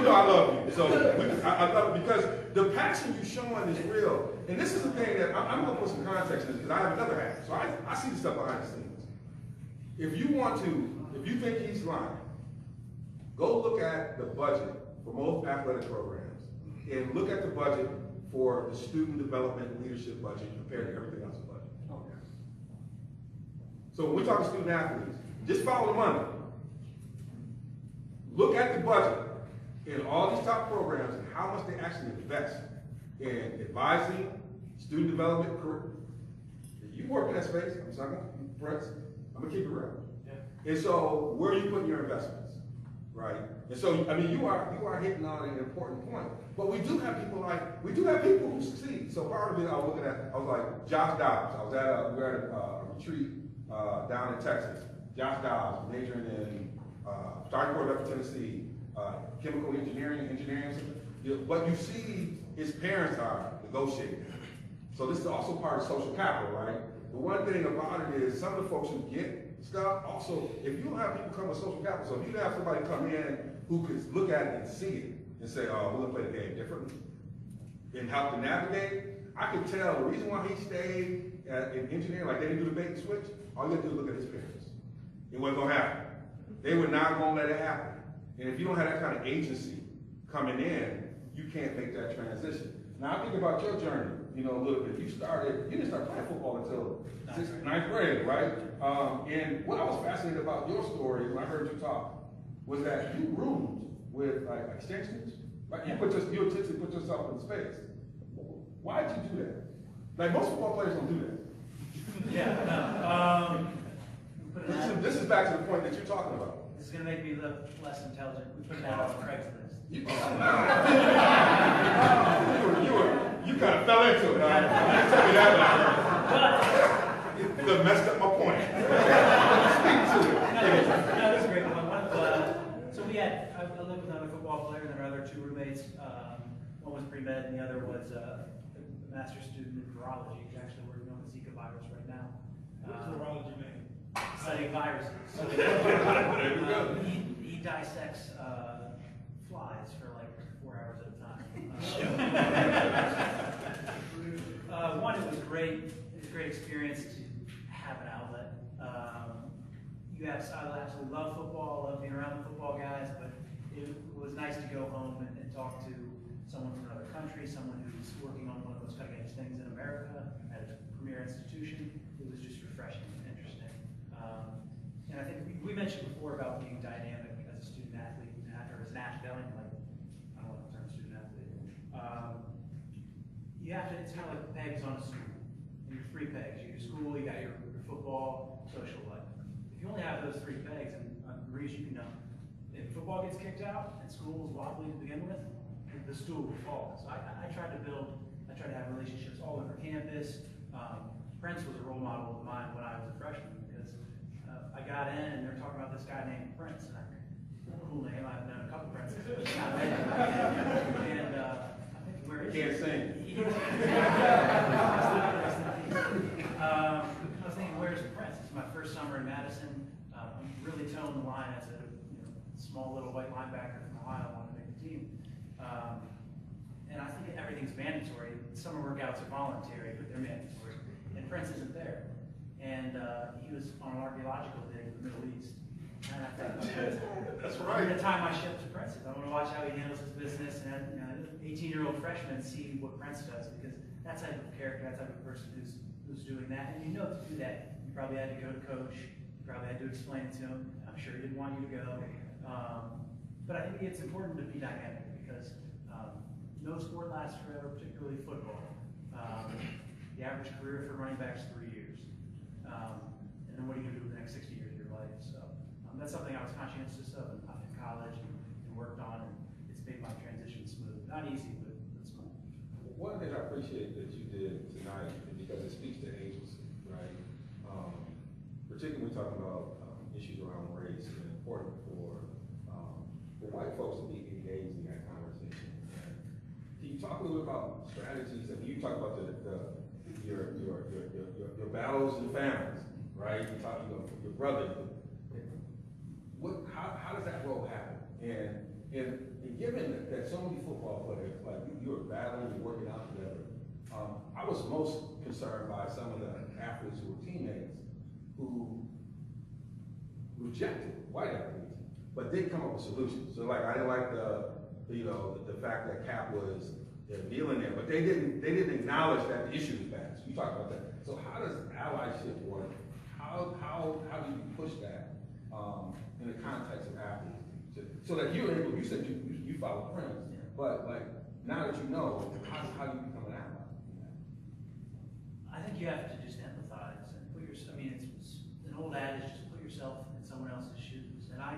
I love you. So I love it because the passion you're showing is real. And this is the thing that I'm going to put some context in this because I have another hat. So I see the stuff behind the scenes. If you think he's lying, go look at the budget for most athletic programs and look at the budget for the student development and leadership budget compared to everything else in budget. Okay. So when we talk to student athletes, just follow the money. Look at the budget in all these top programs and how much they actually invest in advising, student development, career. You work in that space, I'm sorry, Prince, I'm gonna keep it real. Yeah. And so where are you putting your investments, right? And so, I mean, you are hitting on an important point. But we do have people who succeed. So part of it, I was like, Josh Dobbs. We were at a retreat down in Texas. Josh Dobbs, majoring in, starting quarterback for Tennessee, chemical engineering. What you see his parents are negotiating. So this is also part of social capital, right? The one thing about it is some of the folks who get stuff, also, if you don't have people come with social capital, so if you have somebody come in who could look at it and see it and say, oh, we're gonna play the game differently, and help to navigate, I could tell the reason why he stayed in engineering, like they didn't do the bait and switch, all you have to do is look at his parents. It wasn't gonna happen. They were not gonna let it happen. And if you don't have that kind of agency coming in, you can't make that transition. Now I think about your journey, a little bit. You didn't start playing football until ninth grade, right? And what I was fascinated about your story when I heard you talk was that you roomed with like exchange students, right? You intentionally put yourself in space. Why did you do that? Like most football players don't do that. Yeah, This is back to the point that you're talking about. This is going to make me look less intelligent. We put that on Craigslist. You kind of fell into it. Tell me that. You messed up my point. Speak to it. No, that's a great one. So I lived with another football player, and then our other two roommates. One was pre-med, and the other was a master's student in virology. He's actually working on the Zika virus right now. What's virology mean? Studying viruses. So there we go. He dissects flies for like 4 hours at a time. One, it was great. It was a great experience to have an outlet. I absolutely love football. Love being around the football guys, but it was nice to go home and talk to someone from another country, someone who's working on one of those cutting-edge things in America at a premier institution. It was just refreshing and interesting. And I think we mentioned before about being dynamic as a student athlete, or as an academic, like, I don't know what the term student athlete. It's kind of like pegs on a stool. And your 3 pegs. You do school, you got your football, social life. If you only have those 3 pegs, and Maurice, you can know, if football gets kicked out and school is wobbly to begin with, the stool will fall. So I try to have relationships all over campus. Prince was a role model of mine when I was a freshman because I got in and they're talking about this guy named Prince. And cool name, I've known a couple Princes. And I think where is he? Can't sing. I was thinking, where's Prince? It's my first summer in Madison. I'm really toeing the line as a small little white linebacker from Ohio. I want to make the team. And I think everything's mandatory. Summer workouts are voluntary, but they're mandatory. And Prince isn't there. And he was on an archaeological dig in the Middle East. And I thought, that's right. I'm going to tie my ship to Prince's. I want to watch how he handles his business, and 18-year-old freshmen see what Prince does, because that type of character, that type of person who's doing that, and to do that, you probably had to go to coach, you probably had to explain it to him. I'm sure he didn't want you to go. But I think it's important to be dynamic, because no sport lasts forever, particularly football. The average career for running back is 3 years. And then what are you going to do with the next 60 years of your life? So that's something I was conscientious of in college and worked on, and it's made my transition smooth. Not easy, but smooth. One thing I appreciate that you did tonight is because it speaks to agency, right? Particularly when we're talking about issues around race, and important for white folks to be engaged in that conversation. And can you talk a little bit about strategies? And you talk about your battles and families, right? You talk about your brother. How does that role happen? And given that so many football players, like you are battling, you're working out together, I was most concerned by some of the athletes who were teammates who rejected white athletes, but did come up with solutions. So like I didn't like the fact that Cap was They're kneeling there, but they didn't acknowledge that the issue is bad. So you talked about that. So how does allyship work? How do you push that in the context of athletes? So that you're able, you said you follow friends, but like now that you know, how do you become an ally? I think you have to just empathize and put yourself, I mean, it's an old adage, just put yourself in someone else's shoes. And I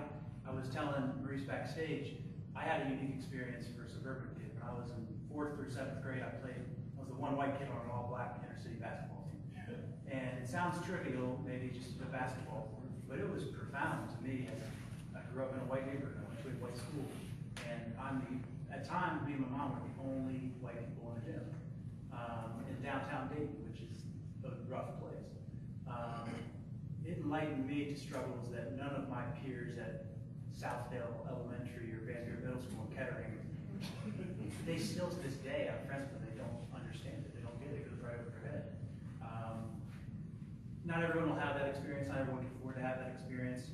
was telling Maurice backstage, I had a unique experience for a suburban kid. When I was in 4th through 7th grade, I was the one white kid on an all-black inner city basketball team. And it sounds trivial, maybe just a basketball, but it was profound to me. I grew up in a white neighborhood, I went to a white school, and at times, me and my mom were the only white people in the gym. In downtown Dayton, which is a rough place. It enlightened me to struggles that none of my peers at Southdale Elementary or Van Buren Middle School in Kettering, they still to this day, I'm friends with them, they don't understand it, they don't get it, it goes right over their head. Not everyone will have that experience, not everyone can afford to have that experience,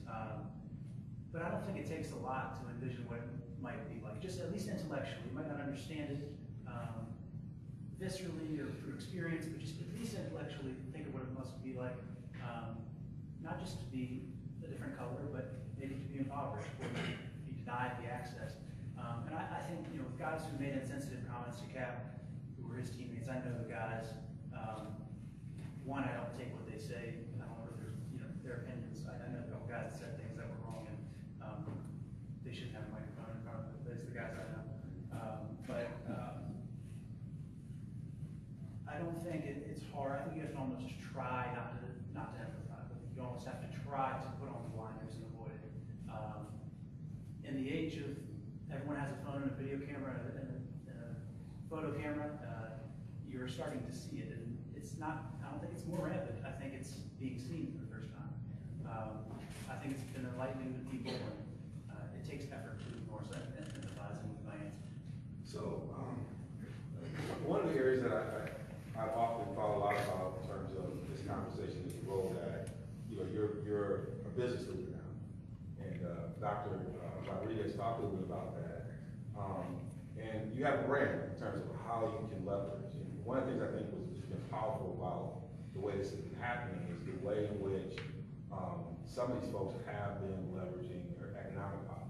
but I don't think it takes a lot to envision what it might be like, just at least intellectually. You might not understand it viscerally or through experience, but just at least intellectually think of what it must be like, not just to be a different color, but maybe to be impoverished or be denied the access. And I think, you know, with guys who made insensitive comments to Cap, who were his teammates, I know the guys. One, I don't take what they say. I don't know if there's, you know, their opinions. I know the guys that said things that were wrong, and they shouldn't have a microphone in front of them. There's the guys I know. I don't think it's hard. I think you have to almost try not to empathize. You almost have to try to put on the blinders and avoid it. In the age of everyone has a phone and a video camera and a photo camera, you're starting to see it, and it's not. I don't think it's more rampant. I think it's being seen for the first time. I think it's been enlightening to people, and it takes effort to ignore so empathizing with my answer. So one of the areas that I often thought a lot about in terms of this conversation is the role that, you know, you're a business leader now, and Dr. Rodriguez talked a little bit about that, and you have a brand in terms of how you can leverage. And one of the things I think has been powerful about the way this has been happening is the way in which some of these folks have been leveraging their economic power.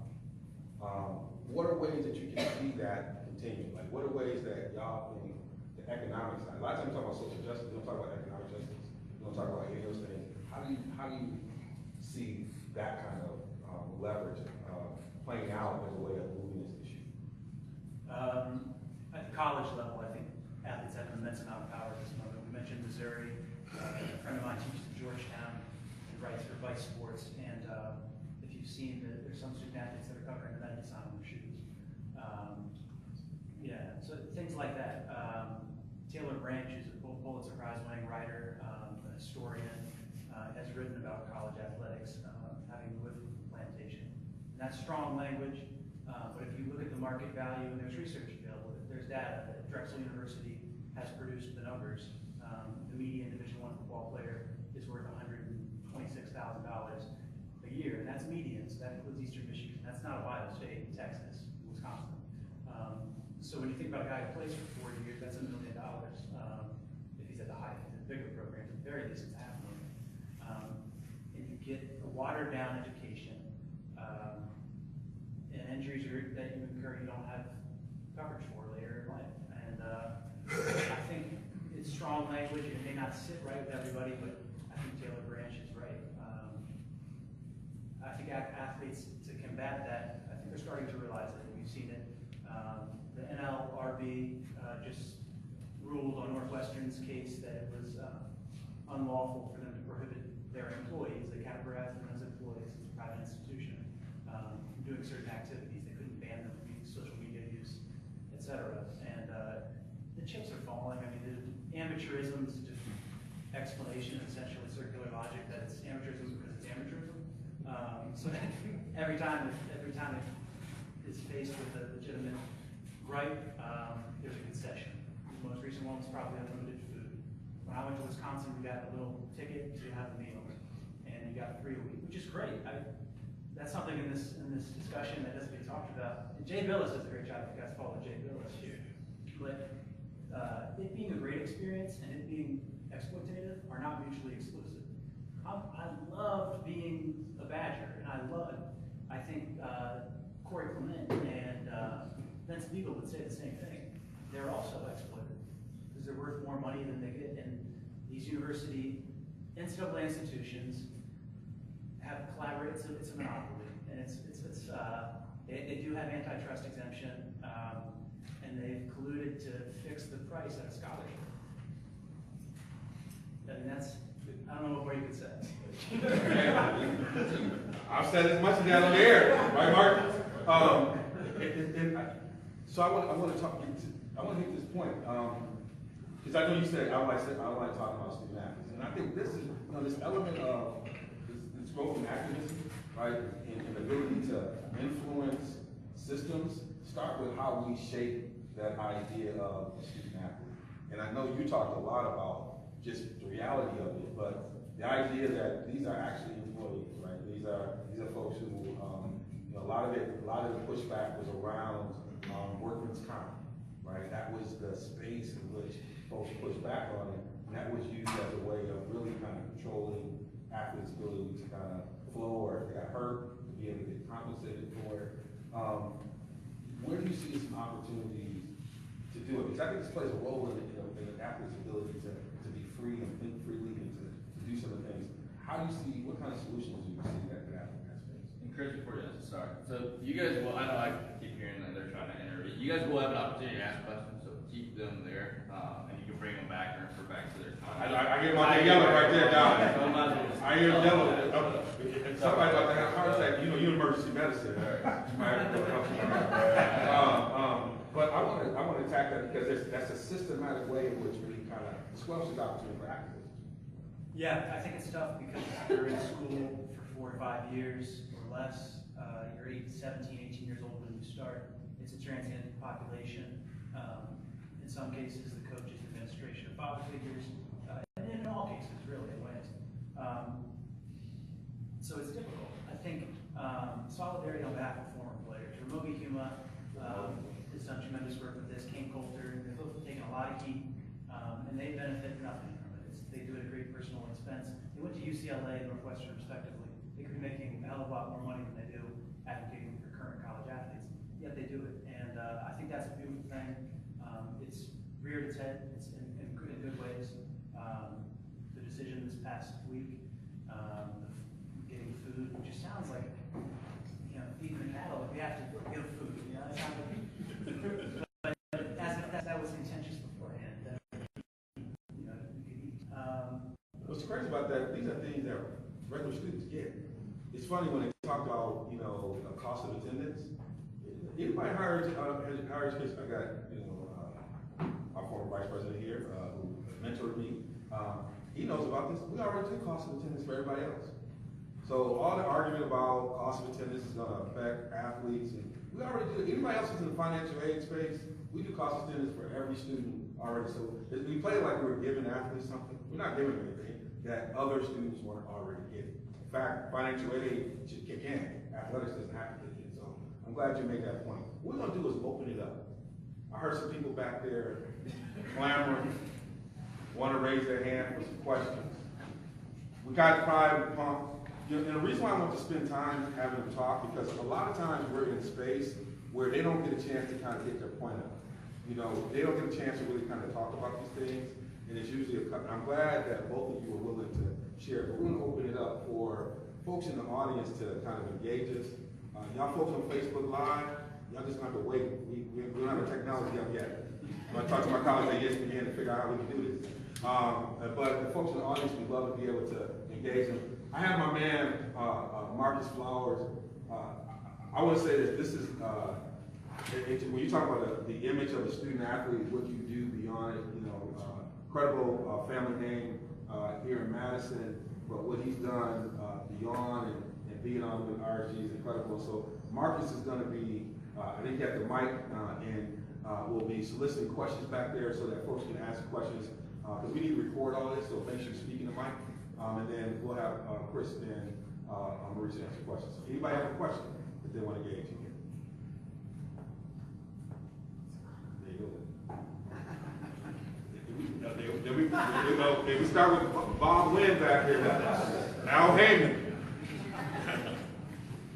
What are ways that you can see that continue? Like, what are ways that y'all think the economic side? A lot of times we talk about social justice, we don't talk about economic justice, we don't talk about any of those things. How do you see that kind of leverage playing out as a way of moving this issue? At the college level, I think athletes have an immense amount of power at this moment. We mentioned Missouri. A friend of mine teaches at Georgetown and writes for Vice Sports. And if you've seen, there's some student athletes that are covering the Nike sign on their shoes. Yeah, so things like that. Taylor Branch, who's a Pulitzer Prize-winning writer, a historian, has written about college athletics, having lived with the plantation. And that's strong language, but if you look at the market value, and there's research available, there's data that Drexel University has produced the numbers. The median Division I football player is worth $126,000 a year, and that's median, so that includes Eastern Michigan. That's not Ohio State, Texas, Wisconsin. So when you think about a guy who plays for 4 years, that's $1 million. If he's at the high, the bigger programs, at the very least, it's $500,000. And you get a watered down education, and injuries that you incur, you don't have coverage for later in life. And I think it's strong language. It may not sit right with everybody, but I think Taylor Branch is right. I think athletes, to combat that, I think they're starting to realize it. We've seen it. The NLRB just ruled on Northwestern's case that it was unlawful for them to prohibit their employees, they categorize them as employees in a private institution, from doing certain activities. They couldn't ban them from social media use, etc. And the chips are falling. I mean, the amateurism is just explanation, essentially circular logic, that it's amateurism because it's amateurism. So every time it is faced with a legitimate right, there's a concession. The most recent one was probably unlimited food. When I went to Wisconsin, we got a little ticket to have the meals, and you got 3 a week, which is great. That's something in this discussion that doesn't get talked about. And Jay Billis does a great job. If you guys follow Jay Billis, but it being a great experience and it being exploitative are not mutually exclusive. I loved being a Badger, and I think Corey Clement and Vince Beagle would say the same thing. They're also exploited because they're worth more money than they get, and these university NCAA institutions have collaborated. It's a monopoly, and they do have antitrust exemption, and they've colluded to fix the price of a scholarship. I mean, I don't know what more you could say. I've said as much as that on the air, right, Mark? So I want to hit this point, because I know you said I don't like talking about student athletes, and I think this is, this element of this growth in activism, right, and the ability to influence systems start with how we shape that idea of a student athlete. And I know you talked a lot about just the reality of it, but the idea that these are actually employees, right? These are folks who, a lot of the pushback was around workman's comp, right? That was the space in which folks pushed back on it, and that was used as a way of really kind of controlling athletes' ability to kind of flow, or if they got hurt, to be able to get compensated for it. Where do you see some opportunities to do it? Because I think this plays a role in the athlete's ability to be free and think freely and to do some of the things. How do you see, what kind of solutions do you see that could happen in that space? And Chris, before you answer, sorry. So you guys will, I know I keep hearing that they're trying to enter. You guys will have an opportunity to ask questions, so keep them there, and you can bring them back or refer back to their time. I hear my yellow right there, Don. I hear him yellow. Somebody about to have a heart attack, you emergency medicine. But I want to attack that because that's a systematic way in which we kind of squelch the opportunity for activists. Yeah, I think it's tough because you're in school for 4 to 5 years or less. You're 17, 18 years old when you start. It's a transient population. In some cases, the coaches, administration, are father figures, and in all cases, really, it wins. So it's difficult. I think solidarity on behalf of former players. Ramogi Huma has done tremendous work with this. Kane Coulter, they've both taken a lot of heat, and they benefit nothing from it. They do it at great personal expense. They went to UCLA and Northwestern, respectively. They could be making a hell of a lot more money than they do advocating for current college athletes, yet they do it. And I think that's a beautiful thing. It's reared its head. It's in good ways. The decision this past week, getting food, which just sounds like, feeding the cattle. We have to give food. It sounds like, but as if that was contentious beforehand, that we could eat. What's crazy about that? These are things that regular students get. It's funny when they talk about the cost of attendance. Anybody hires kids? I got our former vice president here who mentored me. He knows about this. We already do cost of attendance for everybody else. So all the argument about cost of attendance is going to affect athletes, and we already do it. Anybody else who's in the financial aid space, we do cost of attendance for every student already. So we play like we're giving athletes something. We're not giving them anything that other students weren't already getting. In fact, financial aid should kick in. Athletics doesn't have to kick in. So I'm glad you made that point. What we're going to do is open it up. I heard some people back there clamoring, want to raise their hand for some questions. We got pride and pump. And the reason why I want to spend time having them talk, because a lot of times we're in a space where they don't get a chance to kind of get their point out. They don't get a chance to really kind of talk about these things, and it's usually I'm glad that both of you are willing to share, but we're going to open it up for folks in the audience to kind of engage us. Y'all folks on Facebook Live, y'all just have to wait. We don't have the technology up yet. I talked to my colleagues at ESPN to figure out how we can do this. But the folks in the audience, we'd love to be able to engage them. I have my man, Marcus Flowers. I want to say that this is, when you talk about the image of a student athlete, what you do beyond it, incredible family name here in Madison, but what he's done beyond and being on with RSG is incredible. So Marcus is going to be, I think he has the mic, and we'll be soliciting questions back there so that folks can ask questions, because we need to record all this, so make sure you're speaking to mic. And then we'll have Chris and Maurice answer questions. So anybody have a question that they want to engage in here? There you go. we start with Bob Wynn back here. Al Heyman.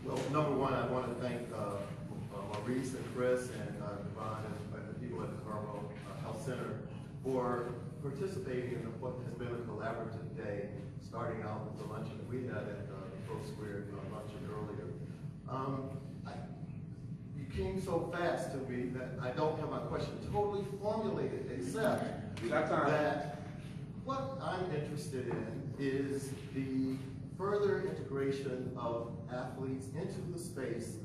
Well, number one, I want to thank Maurice and Chris and Devon and the people at the Carmel Health Center for participating in what has been a collaborative day, starting out with the luncheon that we had at the Pro Square luncheon earlier. You came so fast to me that I don't have my question totally formulated, except that what I'm interested in is the further integration of athletes into the space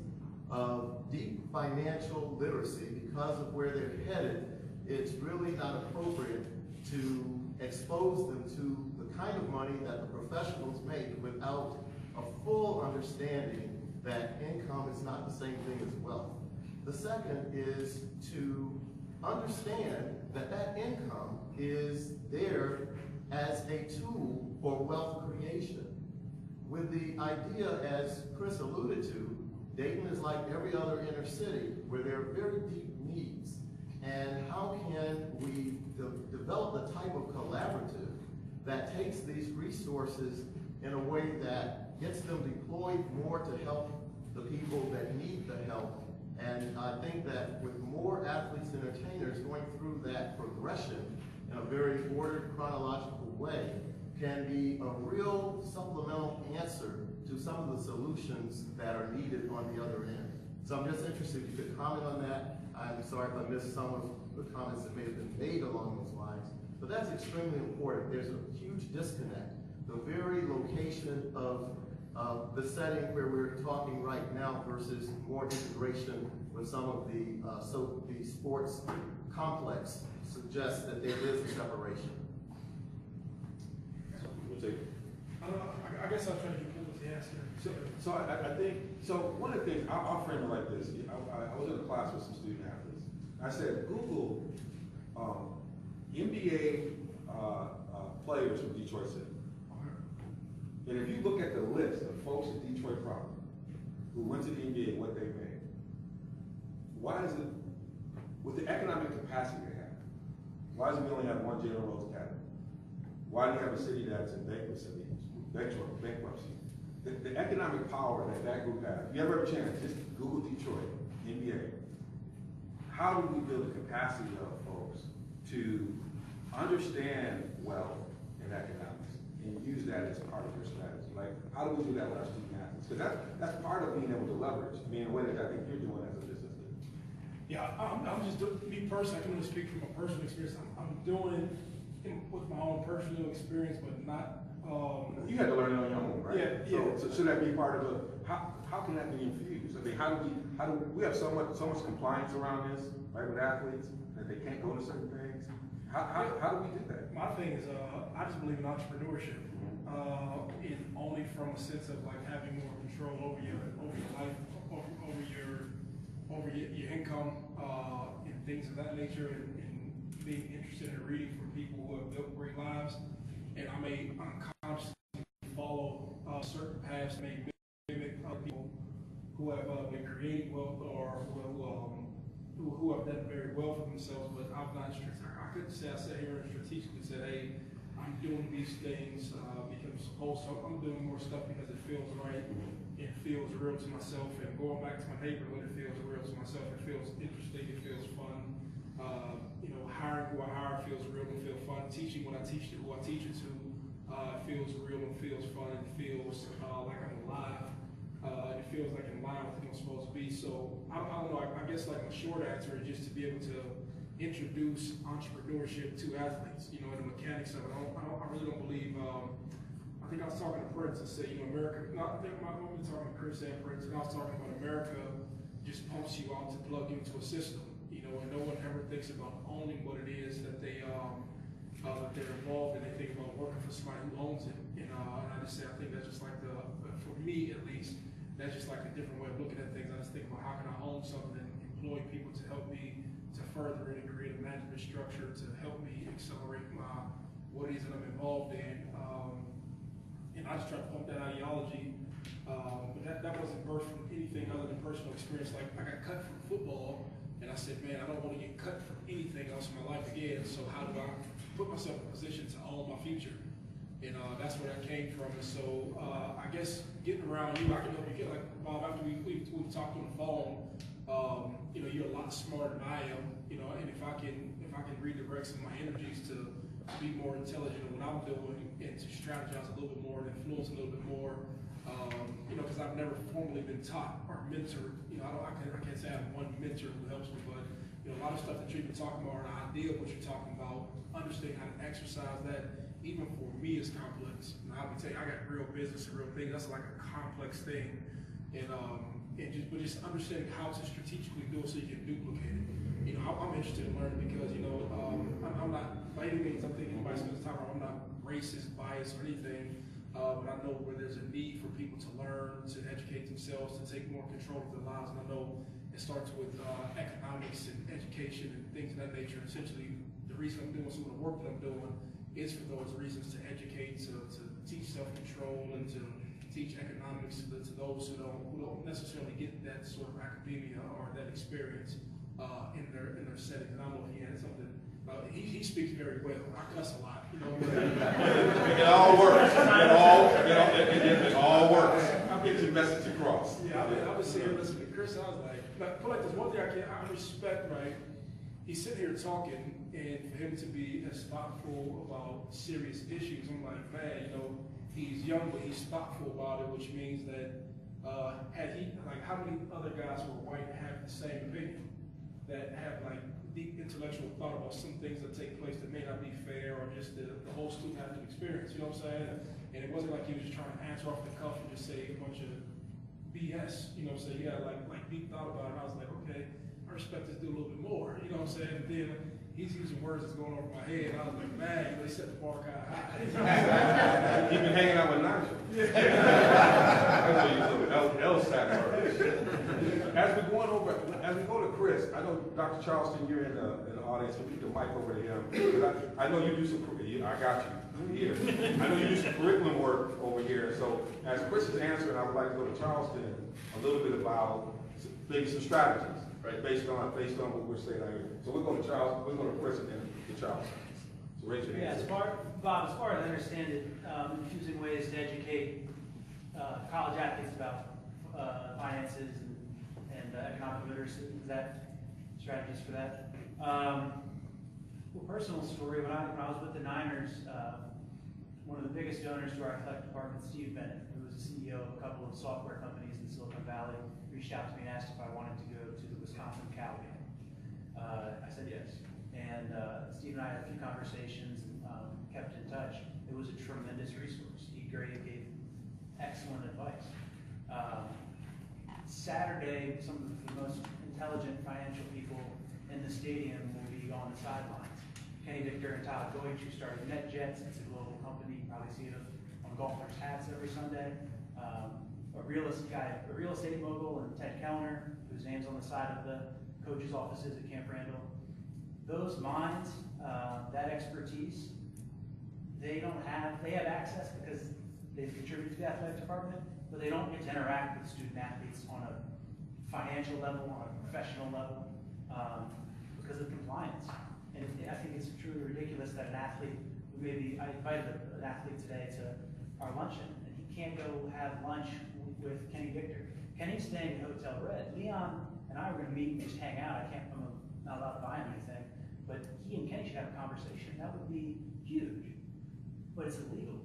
of deep financial literacy. Because of where they're headed, it's really not appropriate to expose them to the kind of money that the professionals make without a full understanding that income is not the same thing as wealth. The second is to understand that that income is there as a tool for wealth creation. With the idea, as Chris alluded to, Dayton is like every other inner city where there are very deep needs. And how can we develop the type of collaborative that takes these resources in a way that gets them deployed more to help the people that need the help? And I think that with more athletes and entertainers going through that progression in a very ordered, chronological way, can be a real supplemental answer to some of the solutions that are needed on the other end. So I'm just interested if you could comment on that. I'm sorry if I missed some of the comments that may have been made along those lines, but that's extremely important. There's a huge disconnect. The very location of the setting where we're talking right now versus more integration with some of the sports complex suggests that there is a separation. I guess I'll try to get with the answer. So I think, one of the things, I'll frame it like this. I was in a class with some student athletes. I said, Google NBA players from Detroit City. And if you look at the list of folks in Detroit proper who went to the NBA and what they made, why is it, with the economic capacity they have, why does we only have one Jalen Rose Academy? Why do you have a city that's in bankruptcy? The economic power that that group has. If you ever have a chance, just Google Detroit, NBA. How do we build the capacity of folks to understand wealth and economics and use that as part of their strategy? Like, how do we do that with our student athletes? Because that's part of being able to leverage, in a way that I think you're doing as a business leader. Yeah, I'm just doing, me personally, I can only speak from a personal experience. I'm doing it with my own personal experience, but not. You had to learn it on your own, right? Yeah. So should that be part of how can that be infused? I mean, how do we have so much compliance around this, right, with athletes that they can't go to certain things? How do we do that? My thing is, I just believe in entrepreneurship, in only from a sense of like having more control over your life, over your income, and things of that nature, and being interested in reading from people who have built great lives. And I may unconsciously follow certain paths, may mimic other people who have been creating wealth or who have done very well for themselves. But I'm not. I couldn't say I sat here and strategically said, "Hey, I'm doing these things because I'm doing more stuff because it feels right, it feels real to myself, and going back to my neighborhood, it feels real to myself. It feels interesting. It feels fun. Hiring who I hire feels real and feels fun. Teaching what I teach to who I teach it to feels real and feels fun and feels like I'm alive. It feels like in line with who I'm supposed to be. So I don't know. I guess like my short answer is just to be able to introduce entrepreneurship to athletes. And the mechanics of it. I really don't believe. I think I was talking to Prince and said, America. No, I think I've been talking to Chris and Prince, and I was talking about America just pumps you out to plug into a system. And no one ever thinks about owning what it is that they're involved in. They think about working for somebody who owns it. And I just say, I think that's just like for me at least, that's just like a different way of looking at things. I just think about how can I own something and employ people to help me to further it and create a management structure to help me accelerate what it is that I'm involved in. And I just try to pump that ideology. But that wasn't birthed from anything other than personal experience. Like I got cut from football. And I said, man, I don't want to get cut from anything else in my life again. So how do I put myself in a position to own my future. And that's where that came from. And so I guess getting around you, I can help you get, like Bob, after we talked on the phone, you know, you're a lot smarter than I am, you know, and if I can redirect some of my energies to be more intelligent in what I'm doing and to strategize a little bit more and influence a little bit more, you know, because I've never formally been taught or mentored. You know, I can't say I have one mentor who helps me, but you know, a lot of stuff that you've been talking about, or an idea of what you're talking about, understanding how to exercise that, even for me, is complex. And I'll be telling you, I got real business and real things. That's like a complex thing, and just understanding how to strategically do it so you can duplicate it. You know, I'm interested in learning because, you know, I'm not, by any means, I'm thinking anybody spends time around, I'm not racist, biased, or anything, but I know where there's a need for people to learn, to educate themselves, to take more control of their lives, and I know it starts with economics and education and things of that nature. Essentially, the reason I'm doing some of the work that I'm doing is for those reasons, to educate, to teach self-control, and to teach economics to those who don't necessarily get that sort of academia or that experience in their settings. And I know he had something. He speaks very well. I cuss a lot, you know. It all works. It all works. I'll get your message across. Yeah, I was sitting here listening to Chris. I was like, I feel like there's one thing I respect, right? He's sitting here talking, and for him to be as thoughtful about serious issues, I'm like, man, you know, he's young, but he's thoughtful about it, which means that how many other guys who are white have the same opinion, that have like deep intellectual thought about some things that take place that may not be fair, or just the whole student athlete experience, you know what I'm saying? And it wasn't like he was just trying to answer off the cuff and just say a bunch of BS, you know what I'm saying? He had like deep thought about it, and I was like, okay, I respect this dude a little bit more, you know what I'm saying? And then he's using words that's going over my head, and I was like, man, you know, he set the bar kind of high. He's been hanging out with Nigel. That's what you look at. LSAT. As we go to Chris, I know Dr. Charleston, you're in the audience, so we get the mic over to him. I know you do some, I got you here. I know you do some curriculum work over here. So as Chris is answering, I would like to go to Charleston a little bit about maybe some strategies, right? Based on what we're saying out here. So we're going to Charleston, we're going to Chris and then to Charleston. So raise your hand. Yeah, Bob, as far as I understand it, using ways to educate college athletes about finances and economic literacy, is that strategies for that? Well, personal story, when I was with the Niners, one of the biggest donors to our athletic department, Steve Bennett, who was the CEO of a couple of software companies in Silicon Valley, reached out to me and asked if I wanted to go to the Wisconsin-Cal game. I said yes. And Steve and I had a few conversations and kept in touch. It was a tremendous resource. He gave excellent advice. Saturday, some of the most intelligent financial people in the stadium will be on the sidelines. Kenny Victor and Todd Deutsch, who started NetJets. It's a global company. You probably see it on golfers' hats every Sunday. A real estate mogul, and Ted Kellner, whose name's on the side of the coaches' offices at Camp Randall. Those minds, that expertise, they have access because they contribute to the athletic department, but they don't get to interact with student athletes on a financial level, on a professional level, because of compliance. And I think it's truly ridiculous that an athlete, I invited an athlete today to our luncheon, and he can't go have lunch with Kenny Victor. Kenny's staying in Hotel Red. Leon and I were going to meet and just hang out. I'm not allowed to buy him anything, but he and Kenny should have a conversation. That would be huge, but it's illegal.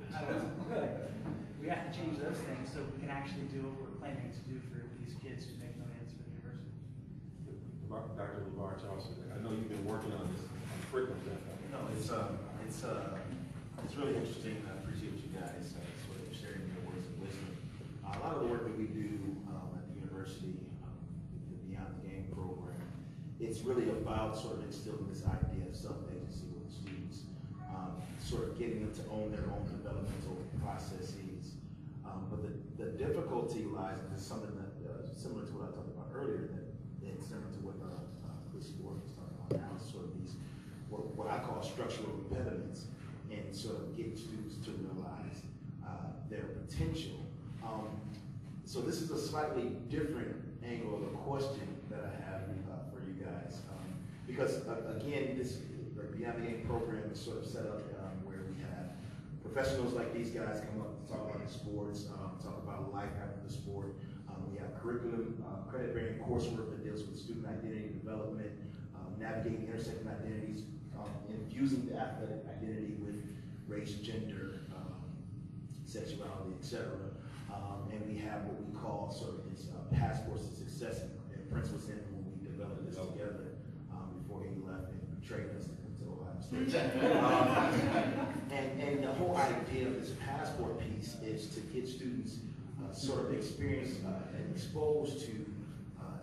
I don't know. We have to change those things so we can actually do what we're planning to do for these kids who make millions for the university. Dr. LeVar Charleston, I know you've been working on this on the curriculum standpoint. No, it's really interesting. I appreciate you guys sort of sharing your words of wisdom. A lot of the work that we do at the university, the Beyond the Game program, it's really about sort of instilling this idea of self-agency with the students, sort of getting them to own their own developmental processes. But the difficulty lies in something that similar to what I talked about earlier, and similar to what Chris Gordon was talking about now, is sort of these what I call structural impediments, and sort of getting students to realize their potential. So this is a slightly different angle of the question that I have for you guys, because again, this Beyond the Game program is sort of set up where we have professionals like these guys come up and talk about the sports, talk about life after the sport. We have curriculum, credit-bearing coursework that deals with student identity development, navigating intersecting identities, infusing the athletic identity with race, gender, sexuality, etc. And we have what we call sort of this passports to success, and Prince was in when we developed this together before he left and betrayed us to Ohio State. And the whole idea of this passport piece is to get students sort of experience and exposed to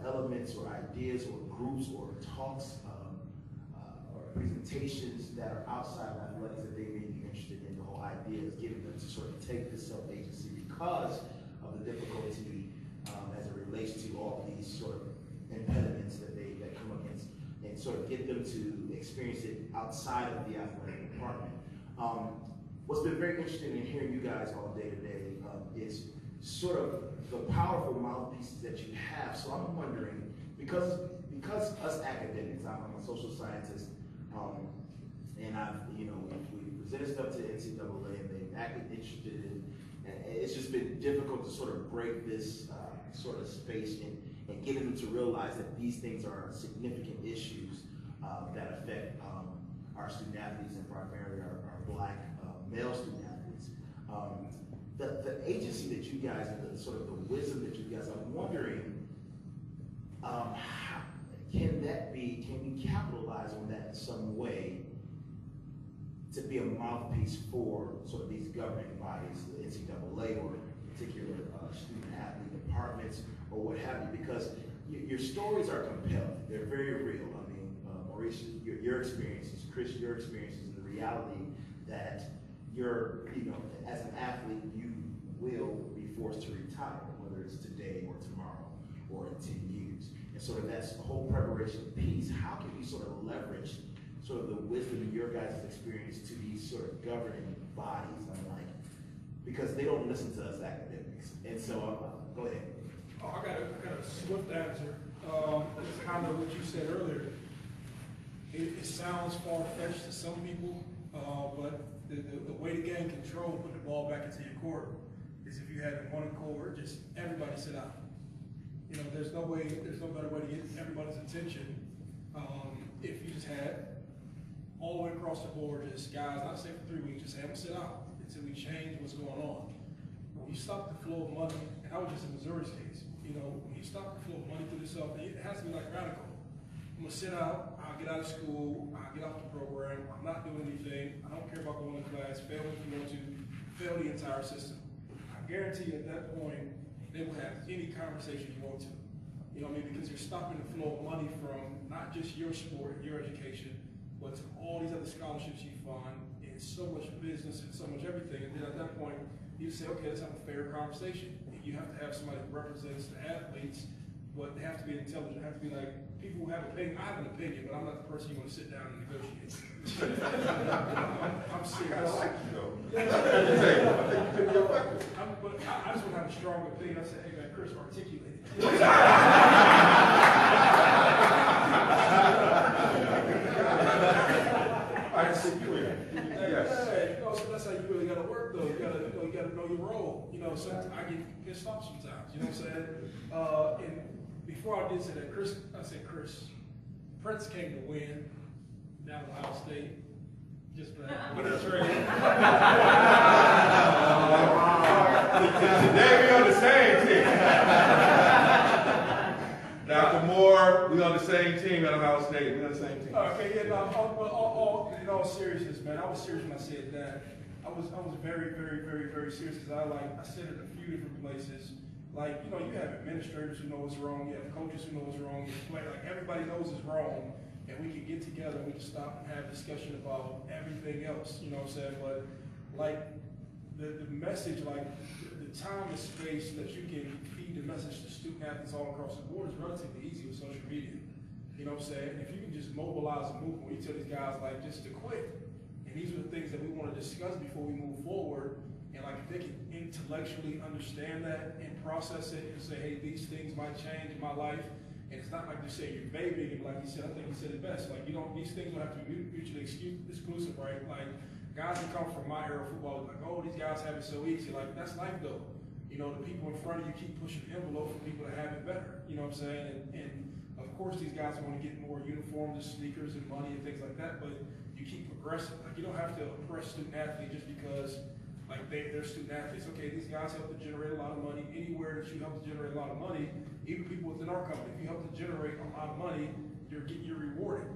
elements or ideas or groups or talks or presentations that are outside of athletics that they may be interested in. The whole idea is getting them to sort of take this self-agency because of the difficulty as it relates to all of these sort of impediments that come against, and sort of get them to experience it outside of the athletic department. What's been very interesting in hearing you guys all day today is sort of the powerful mouthpieces that you have. So I'm wondering, because us academics, I'm a social scientist, and we presented stuff to NCAA, and they've acted interested in, and it's just been difficult to sort of break this sort of space and getting them to realize that these things are significant issues that affect our student athletes, and primarily our Black male student athletes. The agency that you guys, and the sort of the wisdom that you guys, I'm wondering, how can we capitalize on that in some way to be a mouthpiece for sort of these governing bodies, the NCAA or particular student athlete departments or what have you, because your stories are compelling. They're very real. I mean, Maurice, your experiences, Chris, your experiences, and the reality that as an athlete, you will be forced to retire, whether it's today or tomorrow or in 10 years. And sort of that's the whole preparation piece. How can we sort of leverage sort of the wisdom in your guys' experience to these sort of governing bodies? Because they don't listen to us academics. And so, go ahead. Oh, I got a swift answer. It's kind of what you said earlier. It sounds far-fetched to some people, but the way to gain control, put the ball back into your court, is if you had one accord, just everybody sit out. There's no better way to get everybody's attention if you just had all the way across the board, just guys, not say for 3 weeks, just have them sit out until we change what's going on. When you stop the flow of money, and I was just in Missouri's case, when you stop the flow of money through yourself, it has to be like radical. I'm gonna sit out, I'll get out of school, I'll get off the program, I'm not doing anything, I don't care about going to class, fail if you want to, fail the entire system. I guarantee you at that point, they will have any conversation you want to. Because you're stopping the flow of money from not just your sport, your education, but to all these other scholarships you fund, and so much business and so much everything. And then at that point, you say, okay, let's have a fair conversation. And you have to have somebody who represents the athletes, but they have to be intelligent, they have to be like, people who have an opinion. I have an opinion, but I'm not the person you want to sit down and negotiate. I'm serious. I like you though. But I just want to have a strong opinion. I said, hey man, Chris, articulate it. I see clear. Yes. So that's how you really got to work though. You got to know your role. Sometimes I get pissed off sometimes. You know what I'm saying? And before I did say that, Chris, Prince came to win down at Ohio State. Just for that. Today we on the same team. Now for more, we on the same team at Ohio State. We on the same team. Okay, yeah, in all seriousness, man, I was serious when I said that. I was very, very, very, very serious because I said it in a few different places. You have administrators who know what's wrong, you have coaches who know what's wrong, everybody knows it's wrong, and we can get together and we can stop and have a discussion about everything else, you know what I'm saying? But the message, the time and space that you can feed the message to student athletes all across the board is relatively easy with social media. You know what I'm saying? If you can just mobilize a movement, where you tell these guys just to quit, and these are the things that we want to discuss before we move forward. And if they can intellectually understand that and process it and say, hey, these things might change in my life, And it's not like you say you're babying him, like he said. I think he said it best. Like, these things don't have to be mutually exclusive, right? Like, guys that come from my era of football, like, oh, these guys have it so easy. Like, that's life though. The people in front of you keep pushing the envelope for people to have it better. You know what I'm saying? And of course, these guys want to get more uniforms and sneakers and money and things like that, but you keep progressing. Like, you don't have to oppress student athletes just because, like, they're student athletes. Okay, these guys help to generate a lot of money. Anywhere that you help to generate a lot of money, even people within our company, if you help to generate a lot of money, you're rewarded.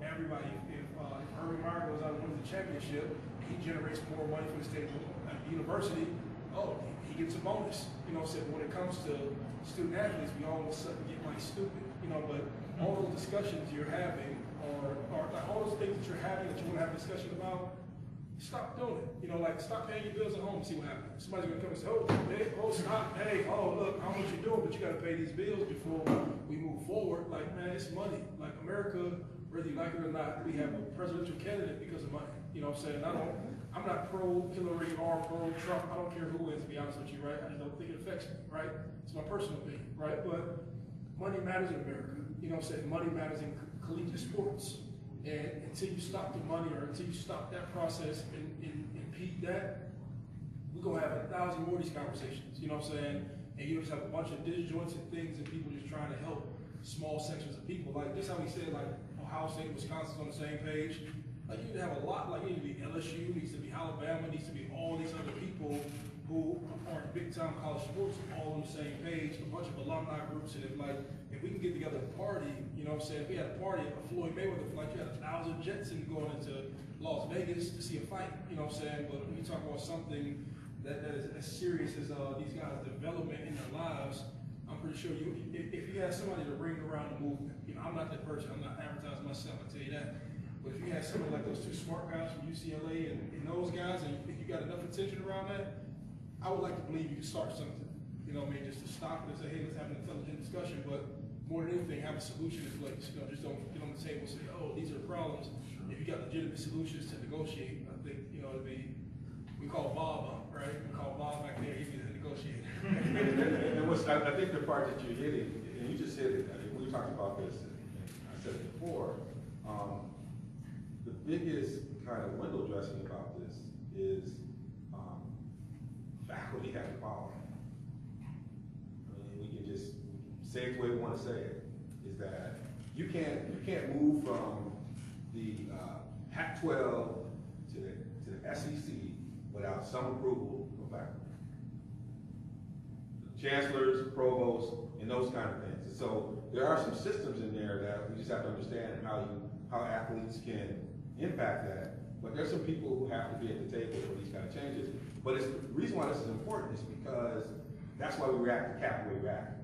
Everybody, if Urban Meyer goes out and wins the championship, he generates more money for the state at the university, he gets a bonus. So when it comes to student athletes, we all of a sudden get like stupid. But all those discussions you're having, or like all those things that you're having that you want to have a discussion about, stop doing it. Like, stop paying your bills at home and see what happens. Somebody's gonna come and say, stop, look, how much you're doing, but you gotta pay these bills before we move forward. Like, man, it's money. Like, America, whether you like it or not, we have a presidential candidate because of money. You know what I'm saying? I'm not pro Hillary or pro Trump. I don't care who wins, to be honest with you, right? I just don't think it affects me, right? It's my personal opinion, right? But money matters in America. You know what I'm saying? Money matters in collegiate sports. And until you stop the money, or until you stop that process and impede that, we're gonna have 1,000 more of these conversations. You know what I'm saying? And you just have a bunch of disjointed things and people just trying to help small sections of people. Like, just how we said, like, Ohio State and Wisconsin's on the same page. Like, you need to have a lot, like, you need to be LSU, needs to be Alabama, needs to be all these other people who are in big time college sports all on the same page, a bunch of alumni groups. And if we can get together and party, you know what I'm saying? If we had a party at Floyd Mayweather, like, you had 1,000 Jetsons going into Las Vegas to see a fight, you know what I'm saying? But when you talk about something that is as serious as these guys' development in their lives, I'm pretty sure if you had somebody to bring around the movement, I'm not that person, I'm not advertising myself, I tell you that. But if you had somebody like those two smart guys from UCLA and those guys, and if you got enough attention around that, I would like to believe you could start something. You know what I mean? Just to stop it and say, hey, let's have an intelligent discussion, but more than anything, have a solution in place. Just don't get on the table and say, oh, these are the problems. If you got legitimate solutions to negotiate, I think, it'd be, we call Bob up, right? We call Bob back there, he'd be the negotiator. I think the part that you're hitting, and you just said it, we talked about this, and I said it before, the biggest kind of window dressing about this is faculty have the power. We can just say it the way we want to say it, is that you can't move from the Pac-12 to the SEC without some approval from faculty. Chancellors, provosts, and those kind of things. And so there are some systems in there that we just have to understand how athletes can impact that. But there's some people who have to be at the table for these kind of changes. But the reason why this is important is because that's why we react to cap the way we react.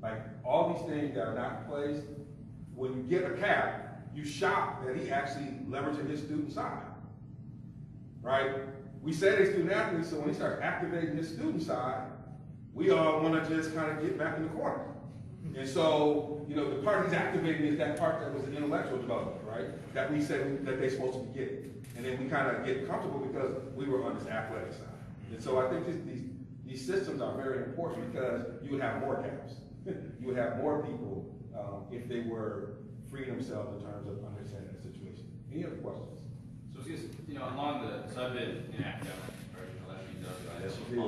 Like, all these things that are not in place, when you get a cap, you shock that he actually leveraging his student side, right? We say they're student athletes, so when he starts activating his student side, we all want to just kind of get back in the corner. And so, the part he's activating is that part that was an intellectual development, right? That we said that they're supposed to be getting. And then we kind of get comfortable because we were on this athletic side. And so I think these systems are very important because you would have more caps. You would have more people if they were freeing themselves in terms of understanding the situation. Any other questions? So it's just, along so I've been in academics, right? I Yes, you did.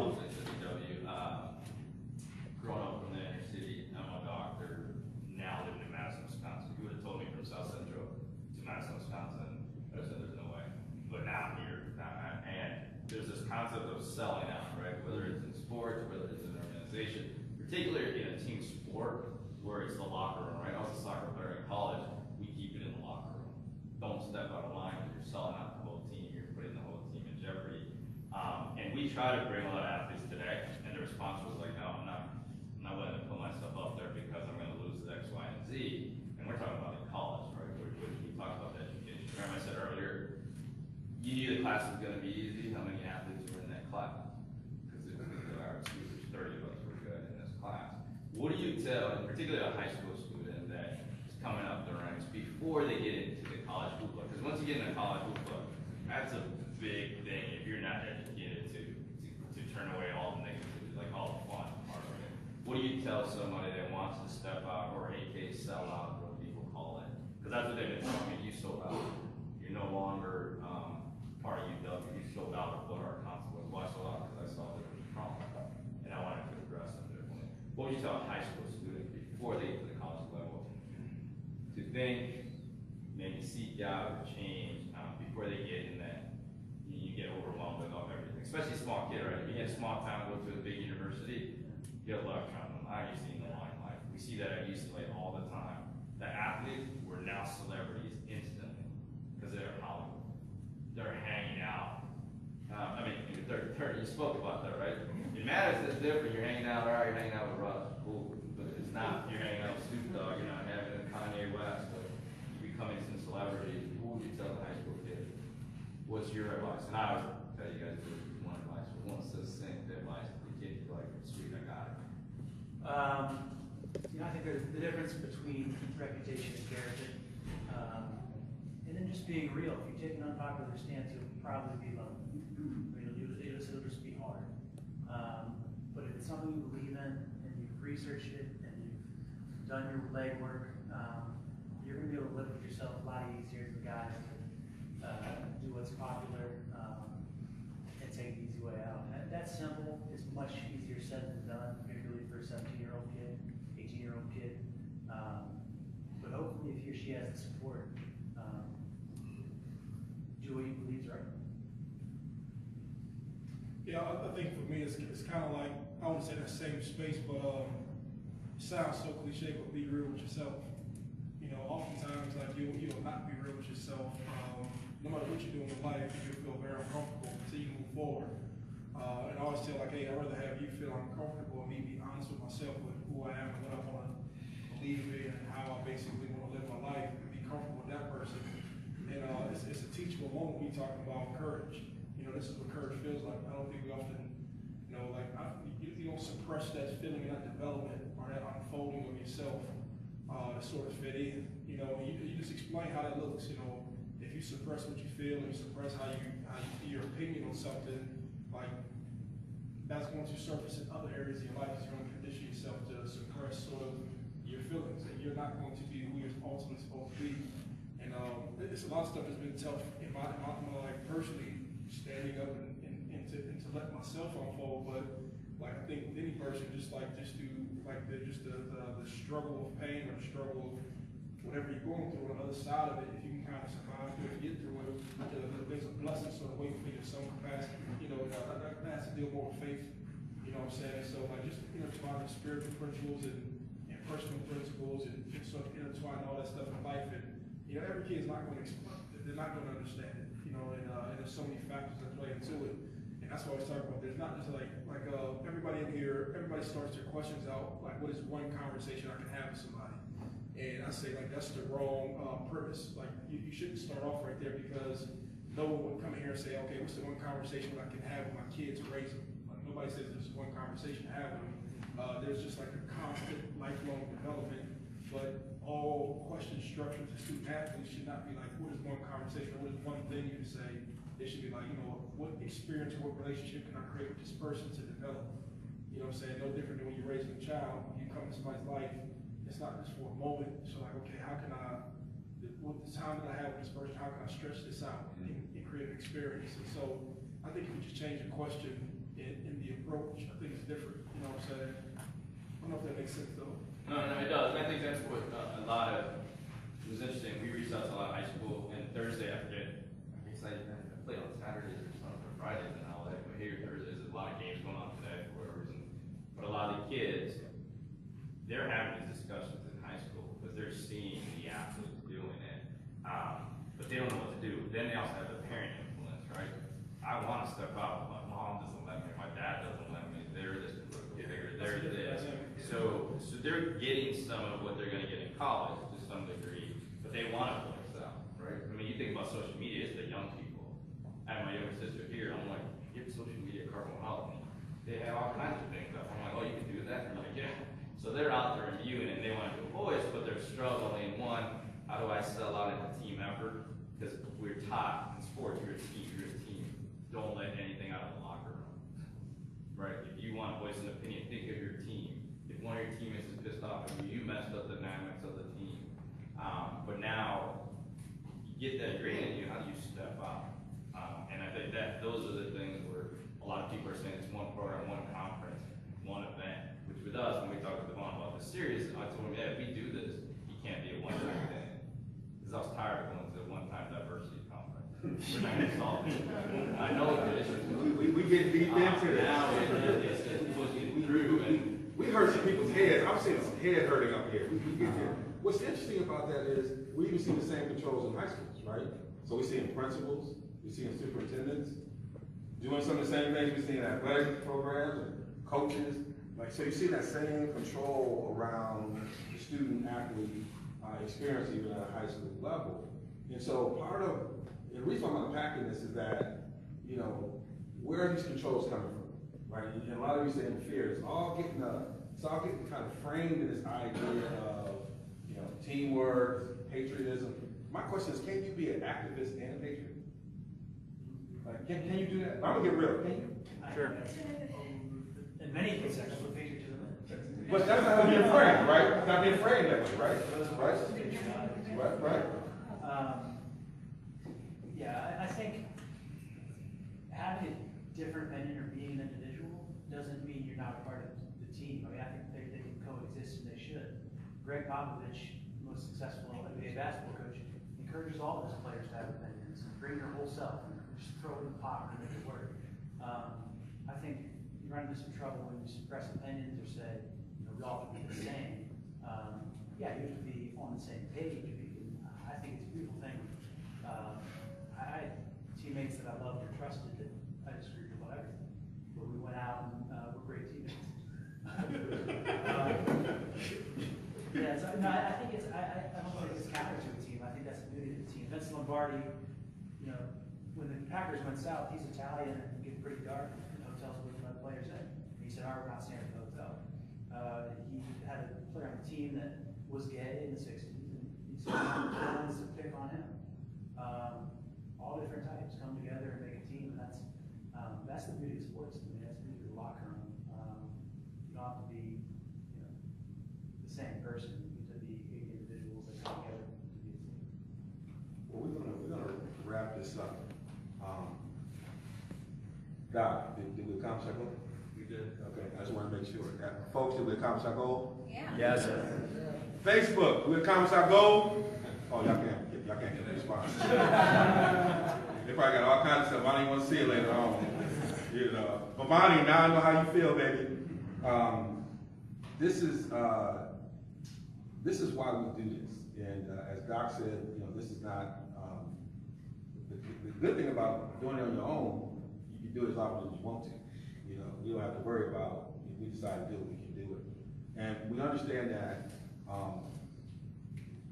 Growing up from the inner city, I'm a doctor, now living in Madison, Wisconsin. If you would have told me from South Central to Madison, Wisconsin, I would have said there's no way. But now I'm here, and there's this concept of selling out, right? Whether it's in sports, whether it's in an organization, particularly in a team sport, where it's the locker room, right? I was a soccer player in college, we keep it in the locker room. Don't step out of line because you're selling out the whole team, you're putting the whole team in jeopardy. And we try to bring a lot of athletes today, and the response was like, no, I'm not willing to put myself up there because I'm going to lose X, Y, and Z. And we're talking about in college, right? We talked about the education. Remember I said earlier, you knew the class was going to be easy. How many athletes were in that class? Because our excuse, 30 of us were good in this class. What do you tell, and particularly a high school student that is coming up the ranks before they get into the college hoopla? Because once you get into college hoopla, that's a big thing if you're not educated to turn away all the negativity, like all the fun part of it. What do you tell somebody that wants wants to step out, or AK sell out, what people call it. Because that's what they've been telling me, you sold out. You're no longer part of UW, you sold out of what our consequence was. Why sold out? Because I saw there was a problem. And I wanted to address them differently. What would you tell a high school student before they get to the college level to think, maybe seek out or change before they get in that, you get overwhelmed with all everything, especially small kid, right? If you get a small town, go to a big university, you get a lot of trouble. I used to see in the limelight. We see that at UCLA all the time. The athletes were now celebrities instantly because they're Hollywood. They're hanging out. I mean, you spoke about that, right? It matters, it's different. You're hanging out, all right, you're hanging out with Russ, cool. But it's not, you're hanging out with Snoop Dogg, you're not having a Kanye West, but you becoming some celebrities. What would you tell the high school kid? What's your advice? And I always tell you guys one advice, but one succinct advice to the kid, you're like, sweet, I got it. I think there's the difference between reputation and character. And then just being real. If you take an unpopular stance, you'll probably be lonely. I mean, it'll just be hard. But if it's something you believe in, and you've researched it, and you've done your legwork, you're going to be able to live with yourself a lot easier than guys that do what's popular and take the easy way out. And that's simple. It's much easier said than done, particularly for a 17-year-old kid, 18-year-old kid. But hopefully, if he or she has the support, do what you believe is right. Yeah, I think for me, it's kind of like, I wouldn't say that same space, but it sounds so cliche, but be real with yourself. You know, oftentimes, like, you'll not be real with yourself. No matter what you're doing in life, you'll feel very uncomfortable until you move forward. And I always tell, like, hey, I'd rather have you feel uncomfortable and me be honest with myself with who I am and what I want to believe in and how I basically want to live my life and be comfortable with that person. And it's a teachable moment when we talking about courage. You know, this is what courage feels like. I don't think we often, you know, like, you don't suppress that feeling and that development or that unfolding of yourself to sort of fit in. You know, you just explain how that looks. You know, if you suppress what you feel and you suppress how you your opinion on something, like, that's going to surface in other areas of your life. You're going to condition yourself to suppress sort of your feelings, and you're not going to be who you're ultimately supposed to be. And it's a lot of stuff that's been tough in my life personally, standing up and to let myself unfold. But like, I think with any person, the struggle of pain or the struggle of whatever you're going through on the other side of it, if you can kind of survive through it, get through it, there's a blessing sort of waiting for you in some capacity. You know, that has to deal more with faith. You know what I'm saying? So like, just intertwining spiritual principles and personal principles and sort of intertwine all that stuff in life. And you know, every kid's not going to explain it. They're not going to understand it. You know, and there's so many factors that play into it. And that's what I was talking about. There's not just like everybody in here, everybody starts their questions out like, what is one conversation I can have with somebody? And I say, like, that's the wrong premise. Like, you shouldn't start off right there, because no one would come in here and say, okay, what's the one conversation I can have with my kids to raise them? Like, nobody says there's one conversation to have with them. There's just like a constant lifelong development, but all question structures to student athletes should not be like, what is one conversation, or what is one thing you can say? It should be like, you know, what experience or what relationship can I create with this person to develop? You know what I'm saying? No different than when you're raising a child. When you come into somebody's life, it's not just for a moment. So like, okay, how can what the time that I have with this person, how can I stretch this out and create an experience? And so I think if you just change the question in the approach, I think it's different. You know what I'm saying? I don't know if that makes sense though. No, it does. And I think that's what a lot of, it was interesting. We reached out to a lot of high school, and Thursday I played on Saturdays or something, or Fridays in LA, but here Thursdays, there's a lot of games going on today for whatever reason. But a lot of the kids, they're having these discussions in high school because they're seeing the athletes doing it, but they don't know what to do. Then they also have the parent influence, right? I want to step out, but my mom doesn't let me, my dad doesn't let me. They're this, they're this. So they're getting some of what they're going to get in college to some degree, but they want to voice out, right? I mean, you think about social media, it's the young people. I have my younger sister here, I'm like, get social media carbon out. They have all kinds of things up. I'm like, oh, you can do that? And they're like, yeah. So they're out there and viewing it, and they want to do a voice, but they're struggling. One, how do I sell out in a team effort? Because we're taught in sports, you're a team. Don't let anything out of the locker room, right? If you want to voice an opinion, think of your team. If one of your teammates is pissed off at you, you messed up the dynamics of the team. But now, you get that gradient, how do you step out? And I think that those are the things where a lot of people are saying it's one program, one conference, one event, which with us, when we talked to Devon about the series, I told him, yeah, if we do this, it can't be a one-time thing. Because I was tired of going to a one-time diversity conference. We're not going to solve it. I know it is. We get deep into this. Now it's pushing through. We hurt some people's heads. I'm seeing some head hurting up here. We get there. What's interesting about that is we even see the same controls in high schools, right? So we see in principals, we see in superintendents, doing some of the same things we see in athletic programs and coaches. Like, so you see that same control around the student athlete experience even at a high school level. And so part of, and the reason I'm unpacking this is that, you know, where are these controls coming from, right? And a lot of you saying fear, it's all getting kind of framed in this idea of, you know, teamwork, patriotism. My question is, can you be an activist and a patriot? Like, can you do that? I'm gonna get real. Can you? Sure. In many cases, that's what patriotism is. But that's not being framed, right? It's not being framed that way, right? Right. Yeah, I think having a different opinion or being an individual doesn't mean you're not a part of the team. I mean, I think they can coexist and they should. Greg Popovich, most successful NBA basketball coach, encourages all of his players to have opinions. Bring your whole self and just throw it in the pot and make it work. I think you run into some trouble when you suppress opinions or say, you know, we all have to be the same. Yeah, you have to be on the same page. I think it's a beautiful thing. I had teammates that I loved or trusted that I disagreed with about everything, but we went out and were great teammates. Yeah, so, no, I think it's, I don't think it's counter to a team. I think that's the beauty of the team. Vince Lombardi, you know, when the Packers went south, he's Italian and it gets pretty dark in hotels with let players in. And he said, all right, we're not staying at the hotel. He had a player on the team that was gay in the 60s, and he said, no one's to pick on him. All different types come together and make a team, and that's the beauty of sports. I mean, that's the beauty of the locker room. You don't have to be, you know, the same person. You have to be individuals that come together to be a team. Well, we're gonna wrap this up. Doc, did we accomplish our goal? We did. Okay, I just want to make sure. Folks, did we accomplish our goal? Yeah. Yes, sir. Facebook, did we accomplish our goal? Oh, y'all can't get a response. They probably got all kinds of stuff. I don't even want to see it later on. You know, but Bonnie, now I know how you feel, baby. This is why we do this. And as Doc said, you know, this is not the good thing about doing it on your own. You can do it as often as you want to. You know, you don't have to worry about if we decide to do it, we can do it. And we understand that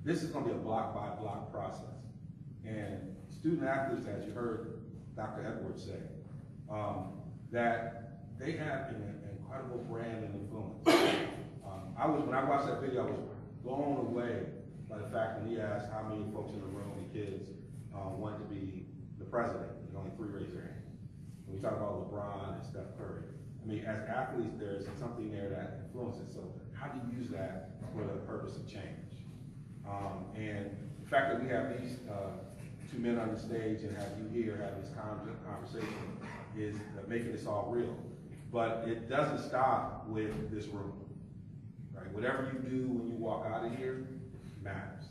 this is going to be a block by block process. And student athletes, as you heard Dr. Edwards say, that they have an incredible brand and influence. When I watched that video, I was blown away by the fact when he asked how many folks in the room, the kids, wanted to be the president. There's only 3 raised their hand. When we talk about LeBron and Steph Curry, I mean, as athletes, there's something there that influences. So how do you use that for the purpose of change? And the fact that we have these 2 men on the stage and have you here having this conversation is making this all real. But it doesn't stop with this room, right? Whatever you do when you walk out of here matters.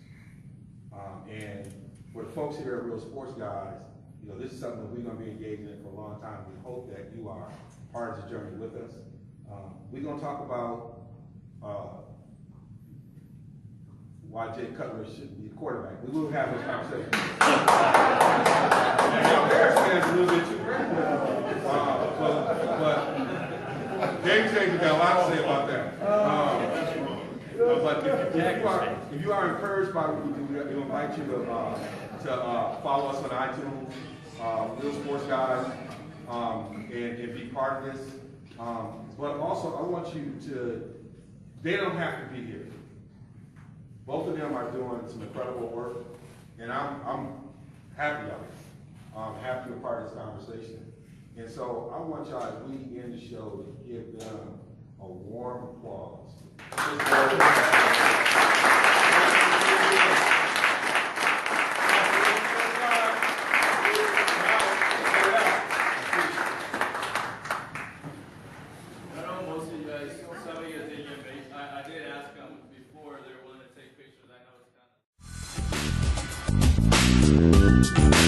And for the folks here at Real Sports Guys, you know, this is something that we're going to be engaging in for a long time. We hope that you are part of this journey with us. We're going to talk about why Jay Cutler shouldn't be the quarterback. We will have this conversation. And y'all Bears fans a little bit too crazy. But Game Changer got a lot to say about that. But if you are encouraged by what we do, we invite you to follow us on iTunes, Real Sports Guys, and be part of this. But also, I want you to, they don't have to be here. Both of them are doing some incredible work, and I'm happy of it. I'm happy to be a part of this conversation. And so I want y'all, as we end the show, to give them a warm applause. I know most of you guys, some of you guys didn't get me. I did ask them before they were willing to take pictures. I know it's kind of.